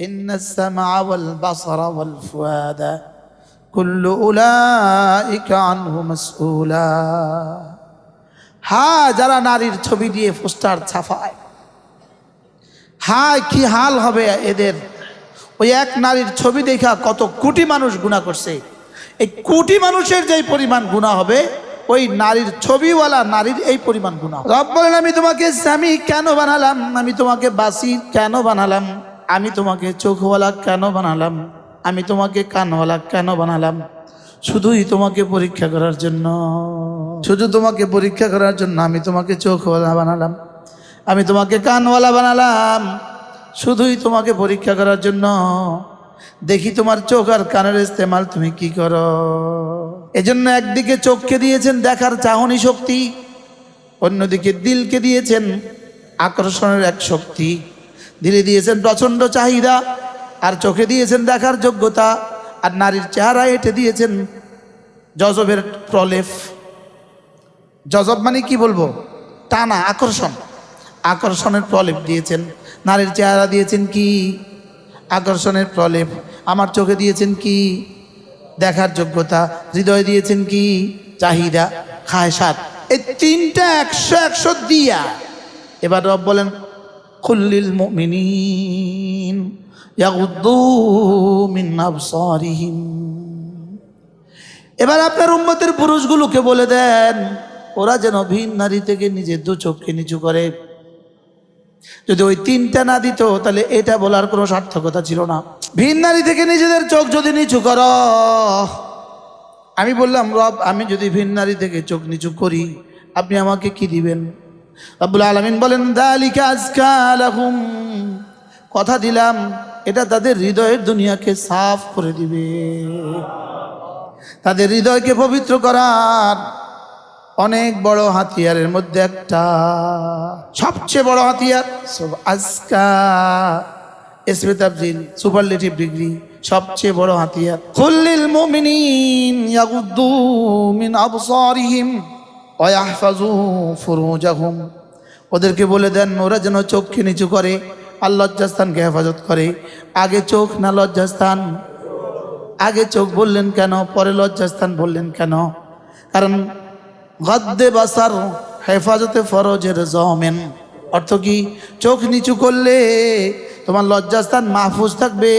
ইন্নাস সামআ ওয়াল বাসারা ওয়াল ফুআদা কুল্লু উলাইকা আনহু মাসউলা। হ্যাঁ, যারা নারীর ছবি দিয়ে পোস্টার ছাপায়, হ্যাঁ কি হাল হবে এদের। ওই এক নারীর ছবি দেখা কত কোটি মানুষ গুনাহ করছে। এই কোটি মানুষের যেই পরিমাণ গুনাহ হবে, ওই নারীর ছবিওয়ালা নারীর এই পরিমাণ গুনাহ। রব বলেন, আমি তোমাকে স্বামী কেন বানালাম, আমি তোমাকে বাসি কেন বানালাম, আমি তোমাকে চোখওয়ালা কেন বানালাম, আমি তোমাকে কানওয়ালা কেন বানালাম? শুধুই তোমাকে পরীক্ষা করার জন্য, শুধু তোমাকে পরীক্ষা করার জন্য আমি তোমাকে চোখওয়ালা বানালাম, আমি তোমাকে কানওয়ালা বানালাম, শুধুই তোমাকে পরীক্ষা করার জন্য। দেখি তোমার চোখ আর কানের ইস্তেমাল তুমি কি করো। এজন্য একদিকে চোখকে দিয়েছেন দেখার চাহনি শক্তি, অন্যদিকে দিলকে দিয়েছেন আকর্ষণের এক শক্তি। দিলে দিয়েছেন প্রচণ্ড চাহিদা, আর চোখে দিয়েছেন দেখার যোগ্যতা, আর নারীর চেহারা এঁটে দিয়েছেন জজবের প্রলেপ। জজব মানে কি বলবো, টানা, আকর্ষণ, আকর্ষণের প্রলেপ দিয়েছেন। নারীর চেহারা দিয়েছেন কি, আকর্ষণের প্রলেপ। আমার চোখে দিয়েছেন কি, দেখার যোগ্যতা। হৃদয় দিয়েছেন কি, চাহিদা, খায়সাত। এই তিনটা 100 দিয়া এবার রব বলেন, কুল্লিল মুমিনিন ইয়াগুদ্দু মিন আবসারিহিম। এবার আপনার উম্মতের পুরুষগুলোকে বলে দেন, ওরা যেন ভিন নারী থেকে নিজের দু চোখকে নিচু করে। যদি ওই তিনটা না দিত তাহলে এটা বলার কোনো সার্থকতা ছিল না। ভিন নারী থেকে নিজেদের চোখ যদি নিচু করো, আমি বললাম রব, আমি যদি ভিন নারী থেকে চোখ নিচু করি আপনি আমাকে কি দিবেন? রব্বুল আলামিন বলেন, যালিকা আযকা লাহুম, কথা দিলাম এটা তাদের হৃদয়ের দুনিয়াকে সাফ করে দিবে। তাদের হৃদয়কে পবিত্র করার অনেক বড় হাতিয়ারের মধ্যে একটা, সবচেয়ে বড় হাতিয়ার। আজকা ইসমে তাফজিল, সুপারলেটিভ ডিগ্রি, সবচেয়ে বড় হাতিয়ার। কুল্লিল মুমিনিন ইয়াগুদ্দু মিন আবসারিহিম ওয়া ইয়াহফাযু ফুরুজাহুম। ওদেরকে বলে দেন ওরা যেন চোখকে নিচু করে আর লজ্জাস্থানকে হেফাজত করে। আগে চোখ না লজ্জাস্থান? আগে চোখ বললেন কেন, পরে লজ্জাস্থান বললেন কেন? কারণ গদ্দে বাসার হেফাজতে ফরজের জমেন। অর্থ কি? চোখ নিচু করলে তোমার লজ্জাস্থান মাহফুজ থাকবে,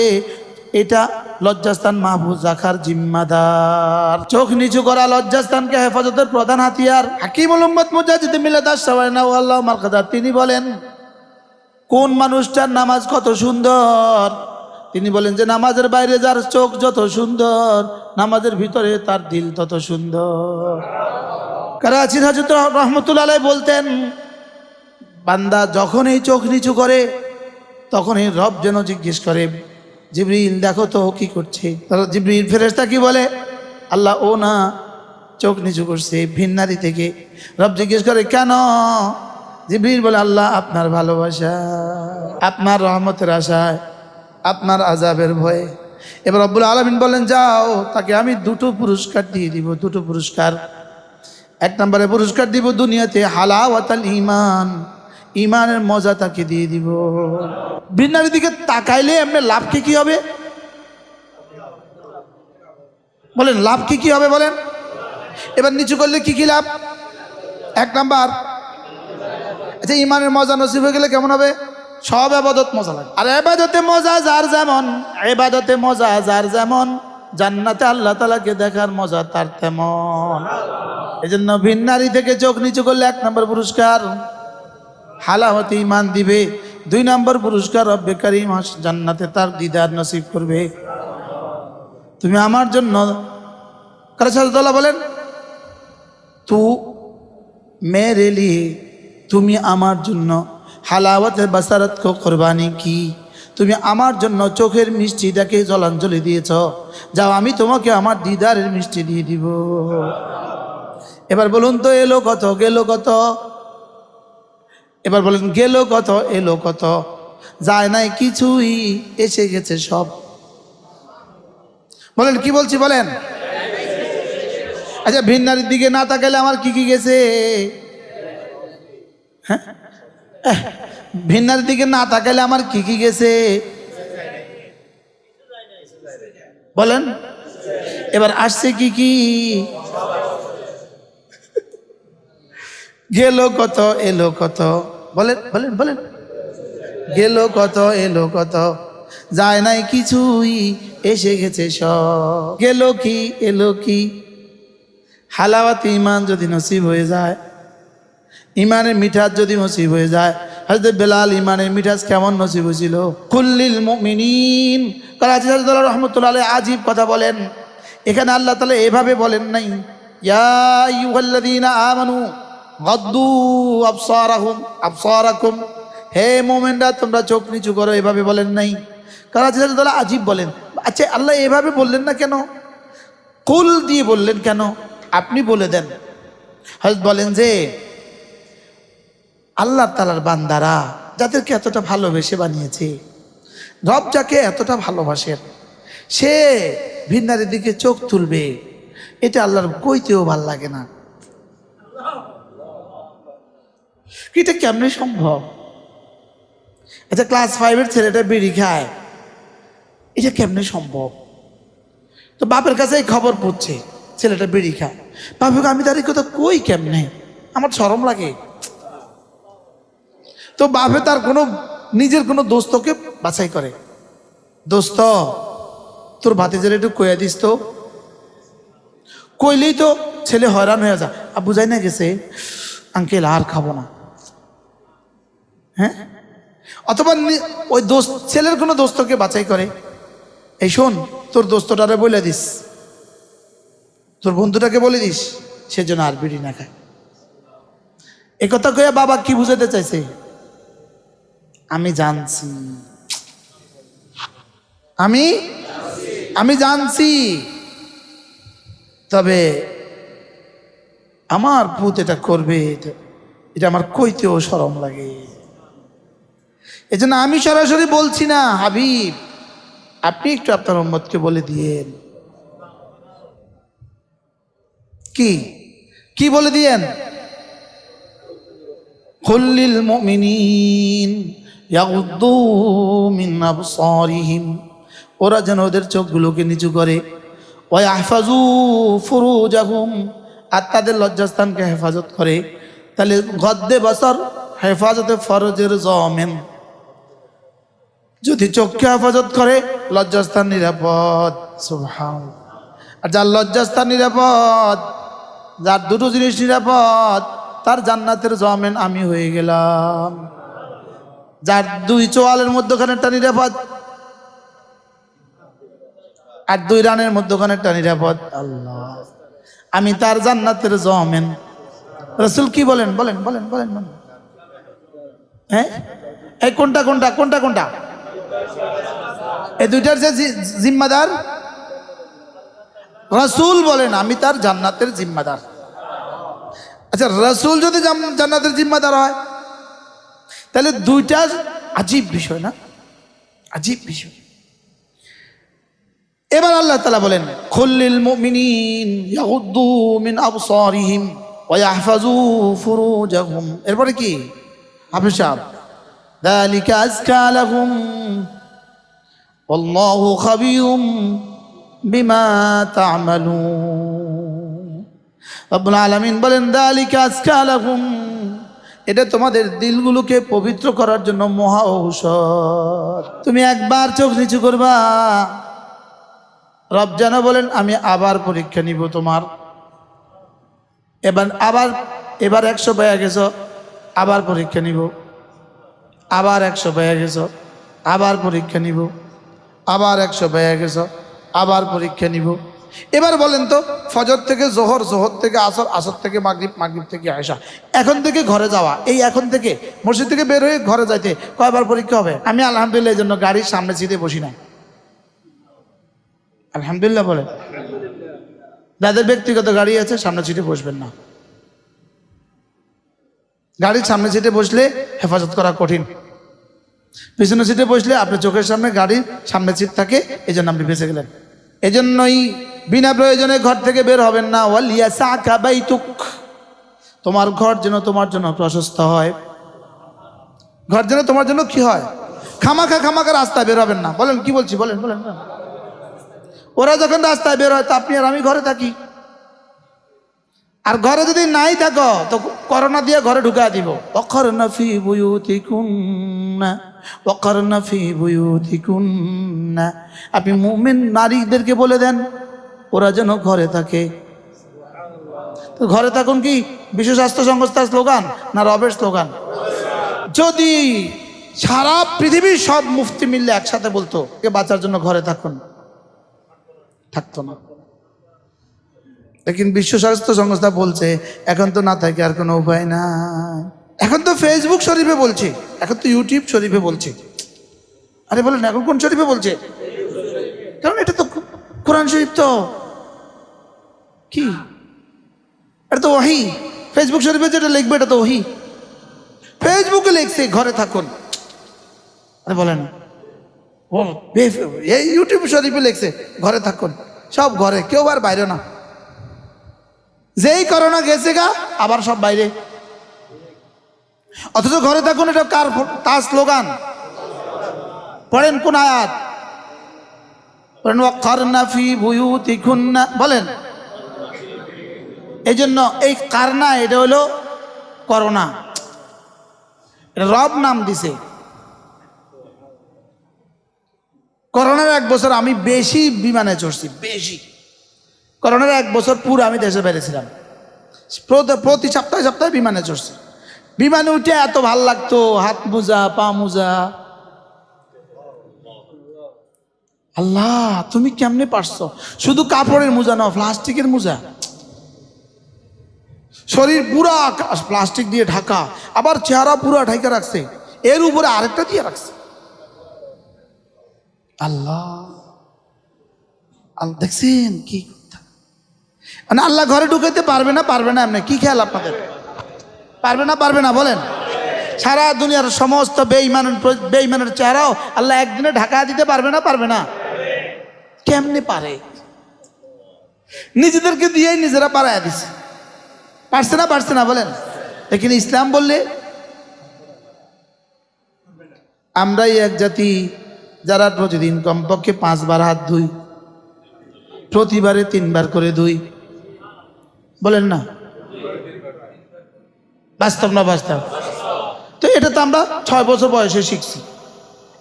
এটা লজ্জাস্থান মাহফুজ রাখার জিম্মাদার। চোখ নিচু করা লজ্জাস্থানকে হেফাজতের প্রধান হাতিয়ার। হাকিমুল উম্মত মুজাদ্দিদ মিল্লাত আশ-শাওয়ানা ওয়াল্লাহু মারকাদা, তিনি বলেন কোন মানুষটার নামাজ কত সুন্দর। তিনি বলেন যে নামাজের বাইরে যার চোখ যত সুন্দর, নামাজের ভিতরে তার দিল তত সুন্দর। কারাচির হযরত রহমতুল্লাহ আলাইহি বলতেন, বান্দা যখন এই চোখ নিচু করে তখন এই রব যেন জিজ্ঞেস করে, জিবরিল দেখো তো কি করছে। জিবরিল ফেরেশতা কি বলে? আল্লাহ ও না চোখ নিচু করছে ভিন নারী থেকে। রব জিজ্ঞেস করে কেন? জিবরিল বলে আল্লাহ আপনার ভালোবাসা, আপনার রহমতের আশায়, আপনার আযাবের ভয়ে। এবার রব্বুল আলামিন বলেন যাও তাকে আমি দুটো পুরস্কার দিয়ে দিব, দুটো পুরস্কার। এক নম্বরে পুরস্কার দিব দুনিয়াতে হালাওয়াতাল ঈমান, ঈমানের মজা তাকে দিয়ে দিব। ভিন নারীর দিকে তাকাইলে এমনি লাভ কি হবে বলেন? লাভ কি হবে বলেন? এবার নিচু করলে কি লাভ? এক নাম্বার, আচ্ছা ঈমানের মজা নসিব হয়ে গেলে কেমন হবে? সব ইবাদত মজা লাগে। আর ইবাদতে মজা যার যেমন, ইবাদতে মজা যার যেমন, জান্নাতে আল্লাহ তাআলাকে দেখার মজা তার তেমন। এজন্য ভিন নারী থেকে চোখ নিচু করলে এক নম্বর পুরস্কার হালাওয়াতে ঈমান দিবে। দুই নম্বর পুরস্কার রব্বে কারীম জান্নাতে তার দিদার নসিব করবে। তুমি আমার জন্য, কারা বলেন, তু মেরে লিয়ে, তুমি আমার জন্য হালাওয়াতে বাসারত কো কুরবানি কি, তুমি আমার জন্য চোখের মিষ্টিটাকে জলাঞ্জলি দিয়েছ, যাও আমি তোমাকে আমার দিদারের মিষ্টি দিয়ে দিব। এবার বলুন তো এলো কত গেল কত? এবার বলেন গেল কত এলো কত? যায় নাই কিছুই, এসে গেছে সব। বলেন কি বলছি বলেন? আচ্ছা ভিন নারীর দিকে না তাকালে আমার কি গেছে? হ্যাঁ, ভিন নারীর দিকে না তাকালে আমার কি গেছে? বলেন। এবার আসছে কি কি? গেল কত এলো কত, বলেন বলেন বলেন। গেল কত এলো কত, যায় নাই কিছুই, এসে গেছে সব। গেল কি এলো কি? হালাওয়াত ইমান যদি নসিব হয়ে যায়, ইমানের মিঠাস যদি নসিব হয়ে যায়। হযরত বেলাল ইমানের মিঠাস কেমন নসিব হয়েছিল? কুল্লিল মুমিনিন, করাচি হযরত রহমতুল্লাহ আলাইহি আজীব কথা বলেন। এখানে আল্লাহ তাআলা এভাবে বলেন নাই, ইয়া আইয়ুহাল্লাযীনা আমানু গাদ্দু আবসারাকুম, হে মুমিনরা তোমরা চোখ নিচু করো, এভাবে বলেন নাই। করাচি হযরত আজীব বলেন। আচ্ছা আল্লাহ এভাবে বললেন না কেন? কুল দিয়ে বললেন কেন? আপনি বলে দেন। হযরত বলেন যে আল্লাহ তাআলার বান্দারা যাদেরকে এতটা ভালোবেসে বানিয়েছে, রব যাকে এতটা ভালোবাসেন, সে ভিন্নারের দিকে চোখ তুলবে, এটা আল্লাহর কইতেও ভাল লাগে না। এটা কেমনে সম্ভব? আচ্ছা ক্লাস 5-এর ছেলেটা বিড়ি খায়, এটা কেমনে সম্ভব? তো বাপের কাছে এই খবর পড়ছে ছেলেটা বিড়ি খায়। বাপকে আমি তার এই কথা কই কেমনে, আমার শরম লাগে। তো বাপে তার কোনো নিজের কোনো দোস্তকে বাছাই করে, দোস্ত তোর ভাতিজার একটু কইয়া দিস তো। কইলেই তো ছেলে হয়রান হয়ে যায়, আর বুঝাই না গেছে আঙ্কেল আর খাবো না। হ্যাঁ, অথবা ওই দোস্ত ছেলের কোনো দোস্তকে বাছাই করে, এই শোন তোর দোস্তটারে বলে দিস, তোর বন্ধুটাকে বলে দিস সেজন্য আর বিড়ি না খায়। এ কথা কইয়া বাবা কি বুঝাতে চাইছে? আমি জানছি, আমি জানছি, তবে আমার পুত এটা করবে, এটা আমার কইতেও শরম লাগে। এজন্য আমি সরাসরি বলছি না। হাবিব, আপনি একটু আপনার উম্মতকে বলে দিয়েন। কি কি বলে দিয়েন? কুল্লিল মুমিনিন ইয়াগুদ্দু মিন আবসারিহিম, ওরা যেন ওদের চোখগুলোকে নিচু করে, ওয়া ইয়াহফাজু ফুরুজাহুম, আর তাদের লজ্জাস্থানকে হেফাজত করে। তাহলে গদ্দে বসর হেফাজতে ফরজের জমেন, যদি চোখকে হেফাজত করে লজ্জাস্থান নিরাপদ। সুবহানাল্লাহ। আর যার লজ্জাস্থান নিরাপদ, যার দুটো জিনিস নিরাপদ, তার জান্নাতের জমেন আমি হয়ে গেলাম। যার দুই চোয়ালের মধ্যখানেরটা নিরাপদ আর দুই রানের মধ্যখানেরটা নিরাপদ, আল্লাহ, আমি তার জান্নাতের জমেন। রাসূল কি বলেন? বলেন বলেন বলেন বলেন। হ্যাঁ, এই কোনটা কোনটা কোনটা কোনটা? এই দুইটার যে জিম্মাদার রাসূল বলেন আমি তার জান্নাতের জিম্মাদার। আচ্ছা রাসূল যদি জান্নাতের জিম্মাদার হয়, তাহলে দুইটা আজীব বিষয় না? আজীব বিষয়। এবার আল্লাহ তাআলা বলেন কুল্লিল মুমিনিন ইয়াগুদ্দু মিন আবসারিহিম ওয়া ইয়াহফাজু ফুরুজাহুম। এরপরে কি হাফেজ সাহেব? যালিকা আযকা লাহুম ওয়াল্লাহু খাবীরুম বিমা তা'মালুন। রব্বুল আলামিন বলেন যালিকা আযকা লাহুম, এটা তোমাদের দিলগুলোকে পবিত্র করার জন্য মহা ঔষধ। তুমি একবার চোখ নিচু করবা, রব যেন বলেন আমি আবার পরীক্ষা নিব তোমার। এবার 100 পেয়ে গেছ, আবার পরীক্ষা নিব। আবার 100 পেয়ে গেছ, আবার পরীক্ষা নিব। আবার 100 পেয়ে গেছ, আবার পরীক্ষা নিব। এবার বলেন তো, ফজর থেকে জোহর, জোহর থেকে আসর, আসর থেকে মাগরিব, মাগরিব থেকে আয়েশা, এখন থেকে ঘরে যাওয়া, এই এখন থেকে মসজিদ থেকে বের হয়ে ঘরে যাইতে কয়বার পরীক্ষা হবে? আমি আলহামদুলিল্লাহ এই জন্য গাড়ির সামনে সিটে বসি না। আলহামদুলিল্লাহ বলে, যাদের ব্যক্তিগত গাড়ি আছে সামনে সিটে বসবেন না। গাড়ির সামনে সিটে বসলে হেফাজত করা কঠিন। পিছনে সিটে বসলে আপনার চোখের সামনে গাড়ির সামনে সিট থাকে, এই জন্য আপনি বেঁচে গেলেন। এজন্যই বিনা প্রয়োজনে ঘর থেকে বের হবেন না। ওয়ালিয়াসাকা বাইতুক, তোমার ঘর যেন তোমার জন্য প্রশস্ত হয়। ঘর যেন তোমার জন্য কি হয়? খামাখা রাস্তায় বের হবেন না। বলেন কি বলছি? বলেন বলেন। ওরা যখন রাস্তায় বের হয় তা আপনি আর আমি ঘরে থাকি। আর ঘরে যদি নাই থাকো তো করোনা দিয়ে ঘরে ঢুকা দিব। ওয়াকারনা ফি বুয়ুতিকুন্না ওয়াকারনা ফি বুয়ুতিকুন্না। আপনি মুমিন নারীদেরকে বলে দেন ওরা যেন ঘরে থাকে। তো ঘরে থাকুন কি বিশ্ব স্বাস্থ্য সংস্থার স্লোগান না রবের স্লোগান? যদি সারা পৃথিবীর সব মুফতি মিললে একসাথে বলতো কে বাঁচার জন্য ঘরে থাকুন, থাকতো না। লেকিন বিশ্ব স্বাস্থ্য সংস্থা বলছে এখন তো না থাকে আর কোনো উপায় নাই। এখন তো ফেসবুক শরীফে বলছে, এখন তো ইউটিউব শরীফে বলছে। আরে বলেন এখন কোন শরীফে বলছে? কারণ এটা তো কোরআন শরীফ, তো কি এটা তো ওহী। ফেসবুক শরীফে যেটা লিখবে এটা তো ওহী। ফেসবুকে লিখছে ঘরে থাকুন, আরে বলেন এই ইউটিউব শরীফে লিখছে ঘরে থাকুন, সব ঘরে, কেউ আর বাইরে না। যেই করোনা গেছে গা আবার সব বাইরে, অথচ ঘরে থাকুন এটা কার তার স্লোগান? পড়েন কোন আয়াত? পড়েন ওয়াকারনা ফি বুয়ুতিকুন্না, বলেন। এই জন্য এই কারনা এটা হলো করোনা, রব নাম দিছে। করোনার 1 বছর আমি বেশি বিমানে চড়ছি, বেশি। করোনার 1 বছর পুরো আমি দেশে বেরিয়েছিলাম, প্রতি সপ্তাহে সপ্তাহে বিমানে চড়ছি। বিমানে উঠে এত ভাল লাগতো, হাত মোজা পা মোজা। আল্লাহ তুমি কেমনে পারছো? শুধু কাপড়ের মোজা না, প্লাস্টিকের মোজা, শরীর পুরা প্লাস্টিক দিয়ে ঢাকা, আবার চেহারা পুরা ঢাকা রাখছে, এর উপরে আরেকটা দিয়ে রাখছে। আল্লাহ আল্লাহ দেখছেন কি? মানে আল্লাহ ঘরে ঢুকাইতে পারবে না, পারবে না। এমনি কি খেয়াল আপনাদের? পারবে না বলেন? সারা দুনিয়ার সমস্ত বেঈমানের চেহারাও আল্লাহ একদিনে ঢাকা দিতে পারবে না? কেমনে পারে? নিজেদেরকে দিয়েই নিজেরা পারায় দিছে। পারছে না বলেন? লেকিন ইসলাম বললে আমরাই এক জাতি যারা প্রতিদিন কমপক্ষে 5 বার হাত ধুই, প্রতিবারে 3 বার করে ধুই, বলেন না? বাস্তব না বাস্তব? তো এটা তো আমরা 6 বছর বয়সে শিখছি,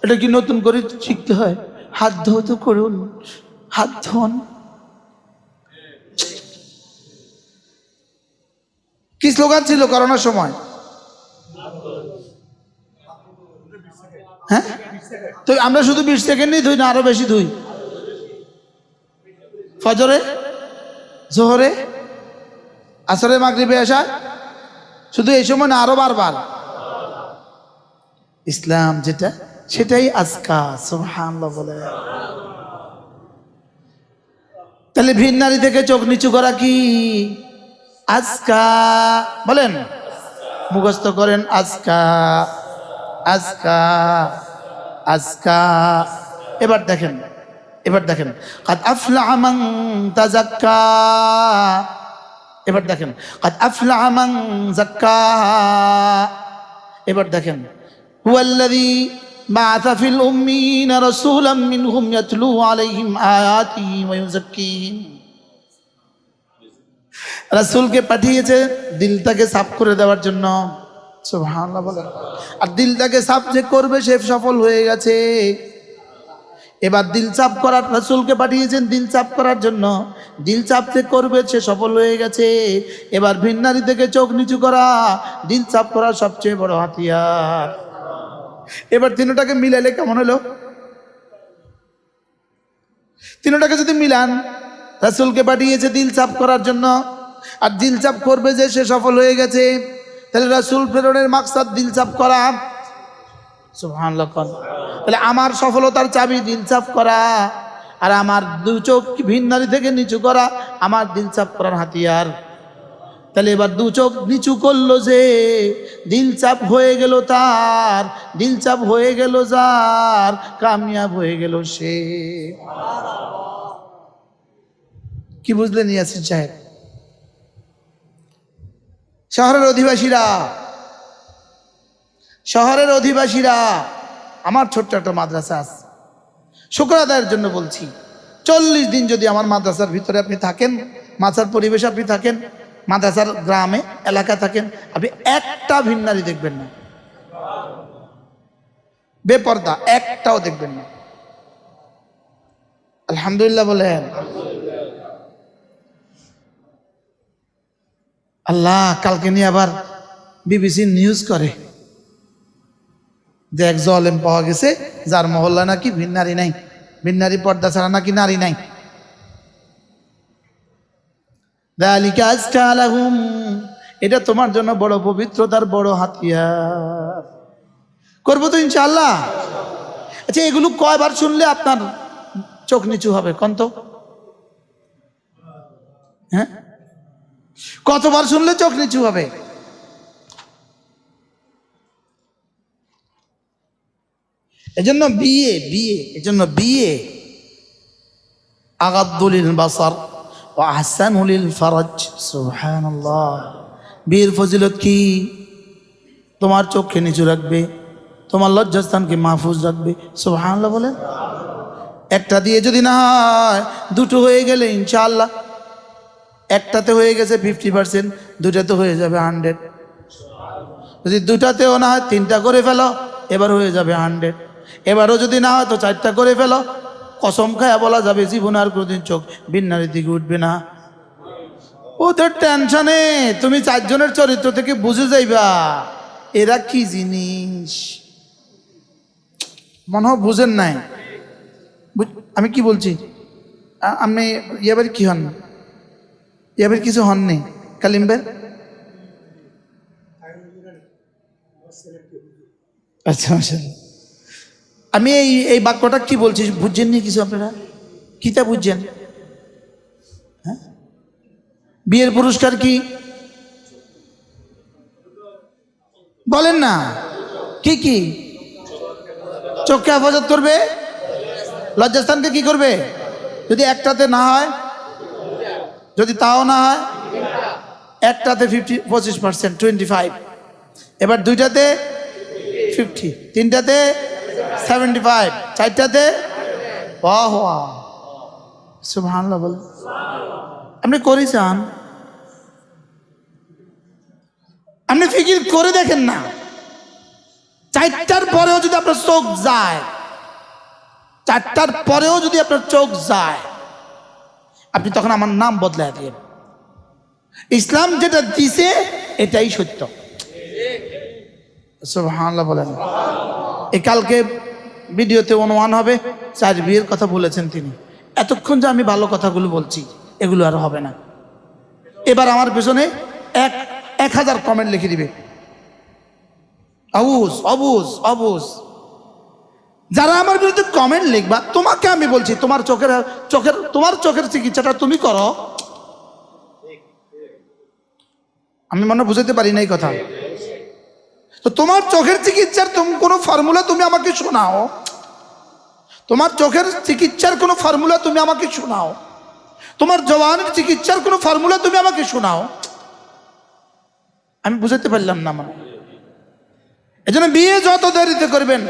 এটা কি নতুন করে শিখতে হয়? হাত ধোয়া তো করুন, হাত ধোন। কি স্লোগান ছিল করোনার সময়? হ্যাঁ, তো আমরা শুধু 20 সেকেন্ডই ধুই না আরো বেশি ধুই? ফজরে, জোহরে, আসরে, মাগরিবে, এশা, শুধু এই সময় না আরো বারবার? ইসলাম যেটা সেটাই আজকা। সুবহানাল্লাহ বলে। তাহলে ভিন নারী থেকে চোখ নিচু করা কি আজকা? বলেন, মুখস্থ করেন আজকা আজকা আজকা। এবার দেখেন কাদ আফলাহা মান তাযাক্কা। এবার দেখেন কাদ আফলাহা মান যাক্কাহা। এবার দেখেন হুয়াল্লাযী বা'আসা ফিল উম্মিয়িনা রাসূলাম মিনহুম ইয়াতলু আলাইহিম আয়াতিহি ওয়া ইউযাক্কিহিম। রাসূলকে পাঠিয়েছে দিলটাকে সাফ করে দেওয়ার জন্য। সুবহানাল্লাহ বলেন। আর দিলটাকে সাফ যে করবে সে সফল হয়ে গেছে। এবার দিল সাফ করার, রাসূলকে পাঠিয়েছেন দিল সাফ করার জন্য, দিল সাফ যে করবে সে সফল হয়ে গেছে। এবার ভিন নারী থেকে চোখ নিচু করা দিল সাফ করার সবচেয়ে বড় হাতিয়ার। এবার তিনটাকে মিলাইলে কেমন হলো? তিনটাকে যদি মিলান, রাসূলকে পাঠিয়েছে দিল সাফ করার জন্য, আর দিল সাফ করবে যে সে সফল হয়ে গেছে, তাহলে রাসূল প্রেরণের মাকসাদ দিল সাফ করা। সুবহানাল্লাহ। তাহলে আমার সফলতার চাবি দিল সাফ করা, আর আমার 2 চোখ ভিন নারী থেকে নিচু করা আমার দিল সাফ করার হাতিয়ার। তাহলে এবার 2 চোখ নিচু করলো যে, দিল চাপ হয়ে গেল তার, দিল চাপ হয়ে গেল যার, কামিয়াব হয়ে গেল সে। কি বুঝলেন ইয়াসিন সাহেব? শহরের অধিবাসীরা, আমার ছোট্ট একটা মাদ্রাসা আছে, শুকর আদায়ের জন্য বলছি, 40 দিন যদি আমার মাদ্রাসার ভিতরে আপনি থাকেন, মাদ্রাসার পরিবেশে আপনি থাকেন, মাদ্রাসার গ্রামে এলাকা থাকেন, আপনি একটা ভিন্নারি দেখবেন না, বেপর্দা একটাও দেখবেন না। আলহামদুলিল্লাহ বলেন। আল্লাহ কালকে নিয়ে আবার বিবিসি নিউজ করে যে এক জালেম পাওয়া গেছে যার মহল্লা নাকি ভিন্নারি নাই, ভিন্নারি পর্দা ছাড়া নাকি নারী নাই। যালিকা আজকা লাহুম, এটা তোমার জন্য বড় পবিত্রতার বড় হাতিয়ার। করবো তো ইনশাআল্লাহ। আচ্ছা এগুলো কয়বার শুনলে আপনার চোখ নিচু হবে কোন তো? হ্যাঁ, কতবার শুনলে চোখ নিচু হবে? এজন্য বিয়ে বিয়ে এজন্য বিয়ে আগাদ্দুলিল বাসার ওয়া আহসানুলিল ফারাজ। সুবহানাল্লাহ। বিয়ের ফজিলত কি? তোমার চোখকে নিচু রাখবে, তোমার লজ্জাস্থানকে মাহফুজ রাখবে। সুবহানাল্লাহ বলেন। একটা দিয়ে যদি না হয়, দুটো হয়ে গেলে ইনশাআল্লাহ, একটাতে হয়ে গেছে 50%, দুটাতে হয়ে যাবে 100। যদি দুটাতেও না হয় 3টা করে ফেলো, এবার হয়ে যাবে 100। এবারও যদি না হয় তো 4টা করে ফেলো। কসম খায়া বলা যাবে জীবনে আর কোনোদিন চোখ ভিন্নারির দিকে উঠবে না। ওদের টেনশনে তুমি 4 জনের চরিত্র থেকে বুঝে যাইবা এরা কি জিনিস। মনে হয় বুঝেন নাই আমি কি বলছি। আপনি এবার কি হন? এবার কিছু হননি কালিমবের? আচ্ছা আমি এই বাক্যটা কি বলছি বুঝছেননি কিছু আপনারা? কিতা বুঝছেন? হ্যাঁ, বিয়ের পুরস্কার কি বলেন না? কি কি? চোখকে হেফাজত করবে, লজ্জাস্থানকে কি করবে? যদি একটাতে না হয়, যদি তাও না হয়, একটাতে 25% 25, এবার দুইটাতে 50, 3টাতে 75, 4টাতে বাহ বাহ সুবহানাল্লাহ বলে। আপনি করেছেন? আপনি ফিকির করে দেখেন না, 4টার পরেও যদি আপনার চোখ যায়, 4টার পরেও যদি আপনার চোখ যায়, আপনি তখন আমার নাম বদলায় দিন। ইসলাম যেটা দিছে এটাই সত্য। সুবহানাল্লাহ বলেন। এই কালকে ভিডিওতে অনুমান হবে 4 বিয়ের কথা বলেছেন তিনি। এতক্ষণ যে আমি ভালো কথাগুলো বলছি এগুলো আর হবে না। এবার আমার পেছনে 1000 কমেন্ট লিখে দিবে, অবুজ অবুজ অবুজ। যারা আমার বিরুদ্ধে কমেন্ট লিখবা, তোমাকে আমি বলছি তোমার চোখের চিকিৎসাটা তুমি করো। আমি মনে বুঝাতে পারি না এই কথা। তো তোমার চোখের চিকিৎসার কোনো ফর্মুলা তুমি আমাকে শোনাও, তোমার চোখের চিকিৎসার কোনো ফর্মুলা তুমি আমাকে শোনাও, তোমার জওয়ানের চিকিৎসার কোনো ফর্মুলা তুমি আমাকে শোনাও। আমি বুঝাতে পারলাম না মানে। এজন্য বিয়ে যত দেরিতে করবেন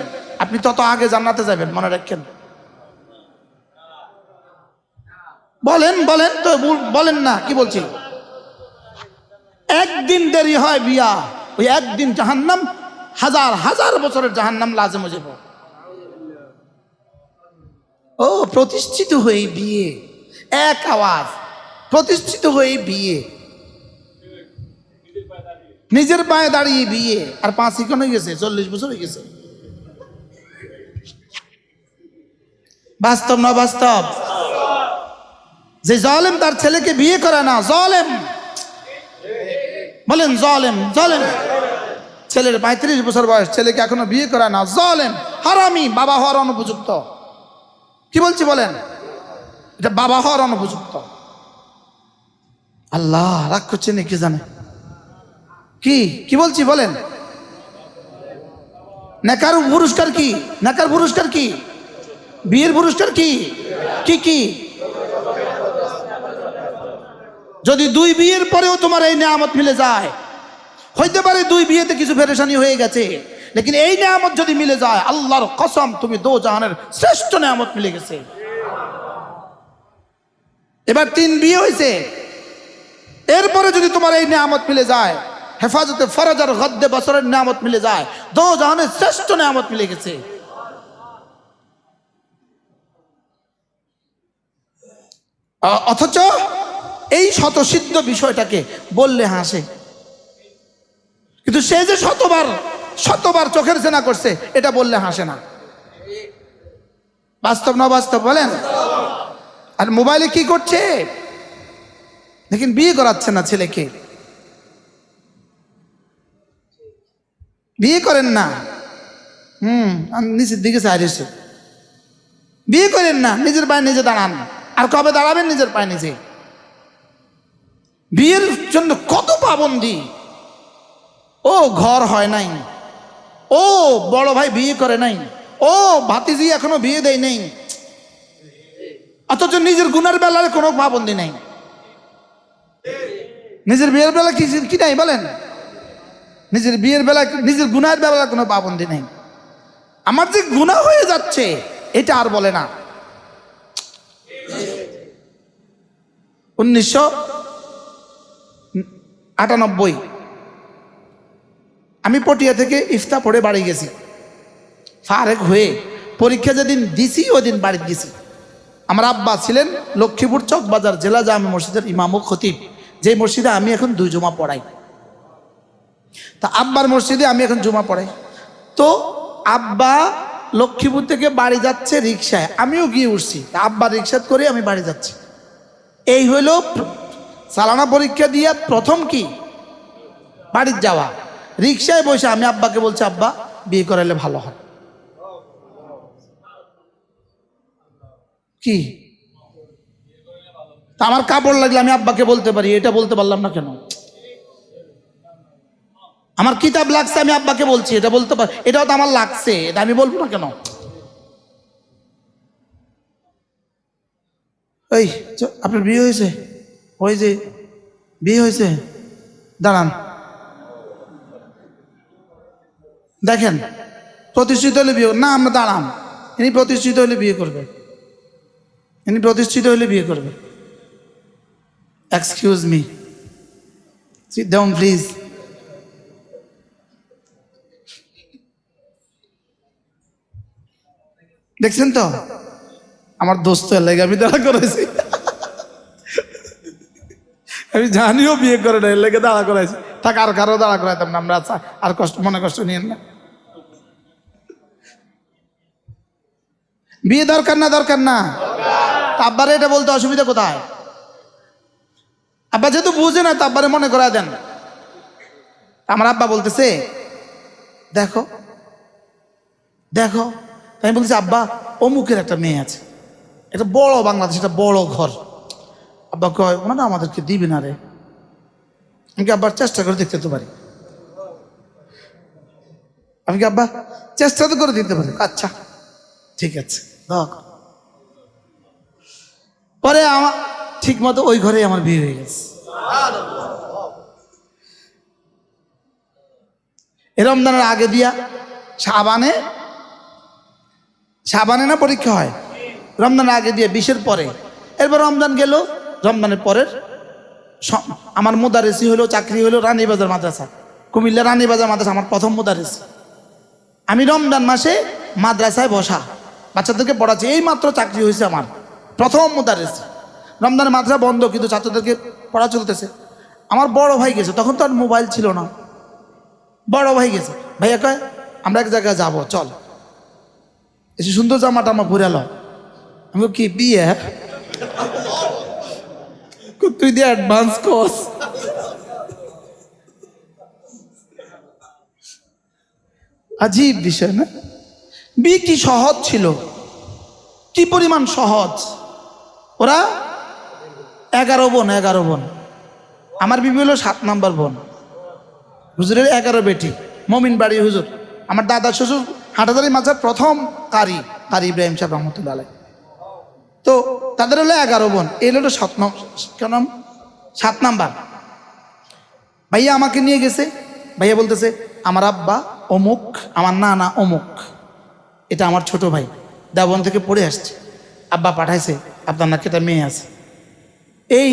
আপনি তত আগে জান্নাতে যাবেন, মনে রাখেন। বলেন বলেন তো, বলেন না কি বলছি? একদিন দেরি হয় বিয়া, ওই একদিন জাহান্নাম, হাজার হাজার বছরের জাহান্নাম লাজেম হয়ে যাব। ও প্রতিষ্ঠিত হয়ে বিয়ে, এক আওয়াজ, প্রতিষ্ঠিত হয়ে বিয়ে, নিজের পায়ে দাঁড়িয়ে বিয়ে। আর 5 ইকন হয়ে গেছে, 40 বছর হয়ে গেছে। বাস্তব না বাস্তব? যে জালেম তার ছেলেকে বিয়ে করে না, জালেম বলেন, জালেম জালেম। ছেলের 35 বছর বয়স, ছেলেকে এখনো বিয়ে করে না, জালেম, হারামি, বাবা হওয়ার অনুপযুক্ত। কি বলছি বলেন? এটা বাবা হওয়ার অনুপযুক্ত। আল্লাহ রাগ করছেন কি জানে? কি কি বলছি বলেন? নেকার পুরস্কার কি? নেকার পুরস্কার কি? বিয়ের পুরস্কার কি? কি কি? যদি 2 বিয়ের পরেও তোমার এই নিয়ামত মিলে যায়, হইতে পারে 2 বিয়েতে কিছু পেরেশানি হয়ে গেছে, লেকিন এই নিয়ামত যদি মিলে যায়, আল্লাহর কসম তুমি 2 জাহানের শ্রেষ্ঠ নিয়ামত মিলে গেছে। এবার 3 বিয়ে হয়েছে, এরপরে যদি তোমার এই নিয়ামত মিলে যায়, হেফাজতে ফরজ আর গদ্দে বছরের নিয়ামত মিলে যায়, দো জাহানের শ্রেষ্ঠ নিয়ামত মিলে গেছে। অথচ এই শতসিদ্ধ বিষয়টাকে বললে হাসে, কিন্তু সে যে শতবার চোখের জেনা করছে এটা বললে হাসে না। বাস্তব না বাস্তব বলেন? আর মোবাইলে কি করছে দেখেন, বিয়ে করাচ্ছে না ছেলেকে, বিয়ে করেন না। নিচের দিকে চাইছে, বিয়ে করেন না, নিজের পায়ে নিজে দাঁড়ান। আর কবে দাঁড়াবেন নিজের পায়ে নিজে? বিয়ের জন্য কত পাবন্দি। ও ঘর হয় নাই, ও বড় ভাই বিয়ে করে নাই, ও ভাতিজি এখনো বিয়ে দেয় নাই, অথচ নিজের গুনার বেলায় কোনো পাবন্দি নাই। নিজের বিয়ের বেলা কি নাই বলেন? নিজের বিয়ের বেলা, নিজের গুনার বেলা কোনো পাবন্দি নাই। আমার যে গুনাহ হয়ে যাচ্ছে এটা আর বলে না। 1998 আমি পটিয়া থেকে ইফতা পড়ে বাড়ি গেছি, ফারেক হয়ে পরীক্ষা যেদিন দিছি ওই দিন বাড়ি গেছি। আমার আব্বা ছিলেন লক্ষ্মীপুর চকবাজার জেলা জামে মসজিদের ইমাম ও খতিব, যে মসজিদে আমি এখন 2 জুমা পড়াই। তা আব্বার মসজিদে আমি এখন জুমা পড়াই। তো আব্বা লক্ষ্মীপুর থেকে বাড়ি যাচ্ছে রিক্সায়, আমিও গিয়ে উঠছি। আব্বা রিক্সাত করে আমি বাড়ি যাচ্ছি। এই হইল সালানা পরীক্ষা দিয়ে প্রথম কি বাড়ির যাওয়া। রিক্সায় বসে আমি আব্বাকে বলছি, আব্বা বিয়ে করাইলে ভালো হয়। কি তা আমার কাপড় লাগলে আমি আব্বাকে বলতে পারি, এটা বলতে পারলাম না কেন? আমার কিতাব লাগছে আমি আব্বাকে বলছি, এটা বলতে পারি, এটাও তো আমার লাগছে, এটা আমি বলবো না কেন? এই আপনার বিয়ে হয়েছে? ওই যে বিয়ে হয়েছে, দাঁড়ান। দেখেন প্রতিষ্ঠিত হলে বিয়ে না, আমরা দাঁড়ান। ইনি প্রতিষ্ঠিত হলে বিয়ে করবে, ইনি প্রতিষ্ঠিত হলে বিয়ে করবে। Excuse me, sit down please. দেখছেন তো আমার দোস্ত লাগে আমি দাঁড়া করেছি, আমি জানিও বিয়ে করে না, লেগে দাঁড়া করাইছি। থাক, আর কারো দাঁড়া করাইতাম না আমরা, আর কষ্ট মনে কষ্ট নিয়েন না। বিয়ে দরকার না দরকার না? আব্বারে এটা বলতে অসুবিধা কোথায়? আব্বা যেহেতু বুঝে না তো আব্বারে মনে করায় দেন। আমার আব্বা বলতেছে দেখো দেখো, আমি বলছি আব্বা অমুকের একটা মেয়ে আছে, এটা বড় বাংলাদেশ, এটা বড় ঘর। আব্বা কয় ওনারা আমাদেরকে দিবে না রে। আমি কি আব্বার চেষ্টা করে দেখতে তো পারি, আমি কি আব্বা চেষ্টা তো করে দিতে পারি। আচ্ছা ঠিক আছে, পরে আমার ঠিক মতো ওই ঘরে আমার বিয়ে হয়ে গেছে। এ রমজানের আগে দিয়া সাবানে না পরীক্ষা হয়, রমজানের আগে দিয়ে 20-এর পরে। এরপর রমজান গেল, রমজানের পরের আমার মুদারেসি হলো, চাকরি হলো রানীবাজার মাদ্রাসা, কুমিল্লা রানীবাজার মাদ্রাসা আমার প্রথম মুদারেসি। আমি রমজান মাসে মাদ্রাসায় বসা বাচ্চাদেরকে পড়াচ্ছি, এই মাত্র চাকরি হয়েছে আমার প্রথম মুদারেসি। রমজানের মাদ্রাসা বন্ধ, কিন্তু ছাত্রদেরকে পড়া চলতেছে। আমার বড় ভাই গেছে, তখন তো আর মোবাইল ছিল না। বড় ভাই গেছে, ভাইয়া কয় আমরা এক জায়গায় যাবো, চল। এসে সুন্দর জামাটা আমার ঘুরালো। আমি কি বিয়ে? তুই দিয়ে অ্যাডভান্স কোর্স। আজীব বিষয় না? বিয়ে কি সহজ ছিল, কি পরিমাণ সহজ। ওরা 11 বোন, আমার বিবি হলো 7 নম্বর বোন। হুজুরের 11 বেটি, মমিন বাড়ি হুজুর। আমার দাদা শ্বশুর হাটাজারি মাঝার প্রথম কারি ইব্রাহিম সাহেব রহমতুল্লাহ আলাইহি। তো তাদের হলো 11 বোন, এর হলো 7 নাম্বার। ভাইয়া আমাকে নিয়ে গেছে, ভাইয়া বলতেছে আমার আব্বা অমুক, আমার নানা অমুক, এটা আমার ছোট ভাই দেওবন্দ থেকে পড়ে আসছে, আব্বা পাঠাইছে আপনার নাকি একটা মেয়ে আছে। এই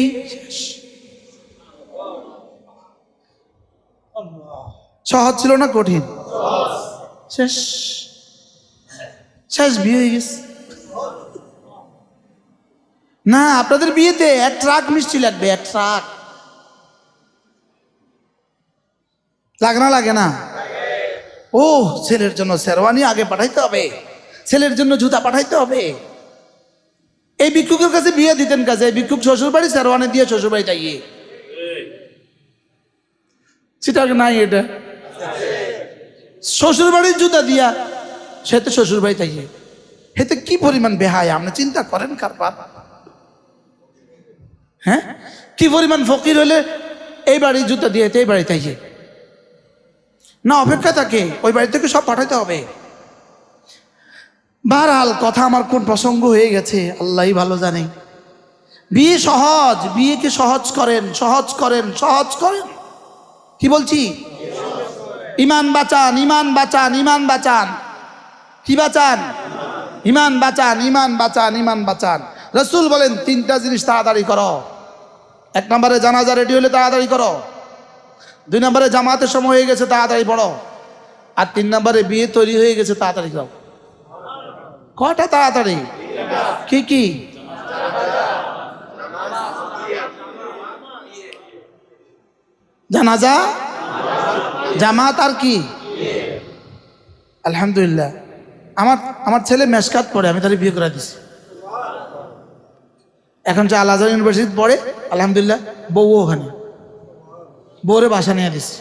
সহজ ছিল না কঠিন? শেষ শেষ বিয়ে হয়ে গেছে। না, আপনাদের বিয়েতে 1 ট্রাক মিষ্টি লাগবে, 1 ট্রাক। লাগে না? লাগে না? ও, ছেলের জন্য শেরওয়ানি আগে পাঠাইতে হবে, ছেলের জন্য জুতা পাঠাইতে হবে। এই ভিক্ষুকের কাছে বিয়ে দিতেন কাছে, এই ভিক্ষুক শ্বশুর বাড়ি শেরওয়ানি দিয়ে শ্বশুর বাড়ি যাইয়ে, সেটা নাই। এটা শ্বশুর বাড়ির জুতা দিয়া সে তো শ্বশুর বাড়ি যাইয়ে, এতে কি পরিমাণ বেহায়া আপনি চিন্তা করেন কারবার। হ্যাঁ, কি পরিমাণ ফকির হলে এই বাড়ি জুতা দিয়ে এই বাড়ি যাইয়ে না, অপেক্ষা থাকে ওই বাড়ি থেকে সব পাঠাইতে হবে। বারহাল কথা আমার কোন প্রসঙ্গ হয়ে গেছে আল্লাহই ভালো জানে। বিয়ে সহজ, বিয়েকে সহজ করেন, সহজ করেন, সহজ করেন। কি বলছি? ইমান বাঁচান, ইমান বাঁচান, ইমান বাঁচান। কি বাঁচান? ইমান বাঁচান, ইমান বাঁচান, ইমান বাঁচান। রাসূল বলেন 3টা জিনিস তাড়াতাড়ি করো। 1 নম্বরে জানাজা রেডি হলে তাড়াতাড়ি করো। 2 নম্বরে জামাতের সময় হয়ে গেছে তাড়াতাড়ি পড়ো। আর 3 নম্বরে বিয়ে তৈরি হয়ে গেছে তাড়াতাড়ি করো। কটা তাড়াতাড়ি? কি কি? জানাজা, জামাত, আর কি? আলহামদুলিল্লাহ, আমার ছেলে মেশকাত পড়ে, আমি তাহলে বিয়ে করে দিছি। এখন যে আল আজহার ইউনিভার্সিটি পড়ে, আলহামদুলিল্লাহ, বউ ওখানে, বউরে বাসা নিয়ে দিছি।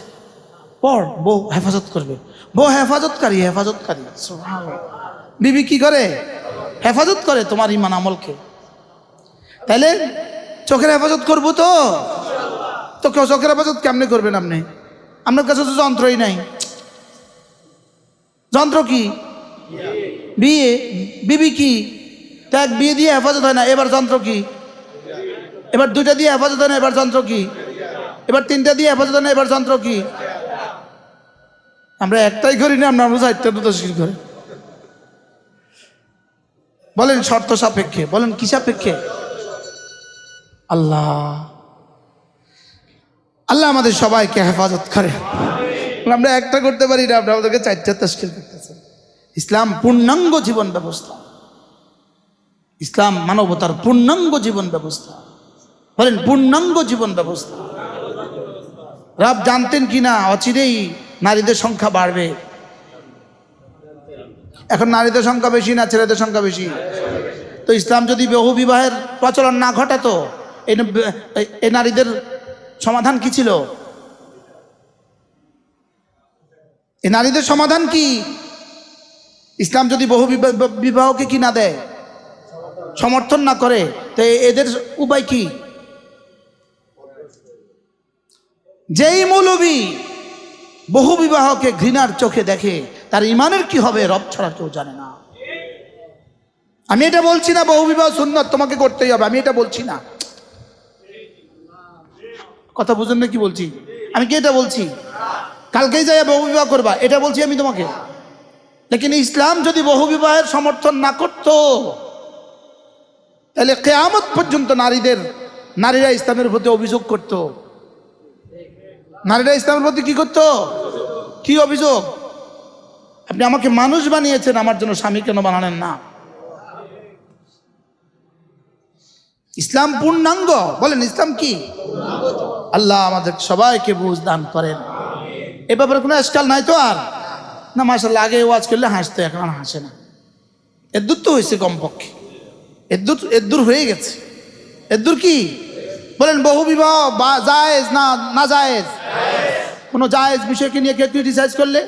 পড়, বউ হেফাজত করবে। বউ হেফাজতকারী, হেফাজতকারী। সুবহানাল্লাহ। বিবি কি করে? হেফাজত করে তোমার ইমান আমলকে। তাহলে চোখের হেফাজত করবো তো চোখের হেফাজত কেমনে করবেন আপনি? আপনার কাছে তো যন্ত্রই নাই। যন্ত্র কি? বিয়ে। বিবি কি? এক বিয়ে দিয়ে হেফাজত হয় না, এবার যন্ত্র কি? এবার 2টা দিয়ে হেফাজত হয় না, এবার যন্ত্র কি? এবার 3টা দিয়ে হেফাজত হয় না, এবার যন্ত্র কি? আমরা একটাই করি না, আমরা 4টা তশকিল করি। বলেন শর্ত সাপেক্ষে, বলেন কি সাপেক্ষে? আল্লাহ আল্লাহ আমাদের সবাইকে হেফাজত করে। আমরা একটা করতে পারি না, আমরা আমাদেরকে 4টা তশকিল করতেছেন। ইসলাম পূর্ণাঙ্গ জীবন ব্যবস্থা, ইসলাম মানবতার পূর্ণাঙ্গ জীবন ব্যবস্থা। বলেন পূর্ণাঙ্গ জীবন ব্যবস্থা। রব জানতেন কিনা অচিরেই নারীদের সংখ্যা বাড়বে। এখন নারীদের সংখ্যা বেশি না ছেলেদের সংখ্যা বেশি? তো ইসলাম যদি বহু বিবাহের প্রচলন না ঘটাতো, এই নারীদের সমাধান কি ছিল? এই নারীদের সমাধান কি? ইসলাম যদি বহু বিবাহকে কি না দেয়, সমর্থন না করে, তো এদের উপায় কি? যেই মৌলবী বহু বিবাহকে ঘৃণার চোখে দেখে, তার ইমানের কি হবে রব ছাড়া কেউ জানে না। আমি এটা বলছি না বহু বিবাহ সুন্নাত তোমাকে করতেই হবে, আমি এটা বলছি না। কথা বুঝেন না কি বলছি? আমি কি এটা বলছি কালকেই যাই বহু বিবাহ করবা, এটা বলছি আমি তোমাকে? লেকিন ইসলাম যদি বহু বিবাহের সমর্থন না করতো, তাহলে কিয়ামত পর্যন্ত নারীরা ইসলামের প্রতি অভিযোগ করত। নারীরা ইসলামের প্রতি কি করত? কি অভিযোগ? আপনি আমাকে মানুষ বানিয়েছেন, আমার জন্য স্বামী কেন বানালেন না? ইসলাম পূর্ণাঙ্গ। বলেন ইসলাম কি? আল্লাহ আমাদের সবাইকে বুঝ দান করেন। এ ব্যাপারে কোনো আজকাল নাই তো? আর না, মাশাআল্লাহ, আগে ওয়াজ করলে হাসতো, এখন আর হাসে না। এদ্দুর তো হয়েছে, কমপক্ষে এদ্দুর হয়ে গেছে। এদ্দুর কি? বলেন বহু বিবাহ জায়েজ না না জায়েজ? কোনো জায়েজ বিষয়কে নিয়ে কেউ ক্রিটিসাইজ করলে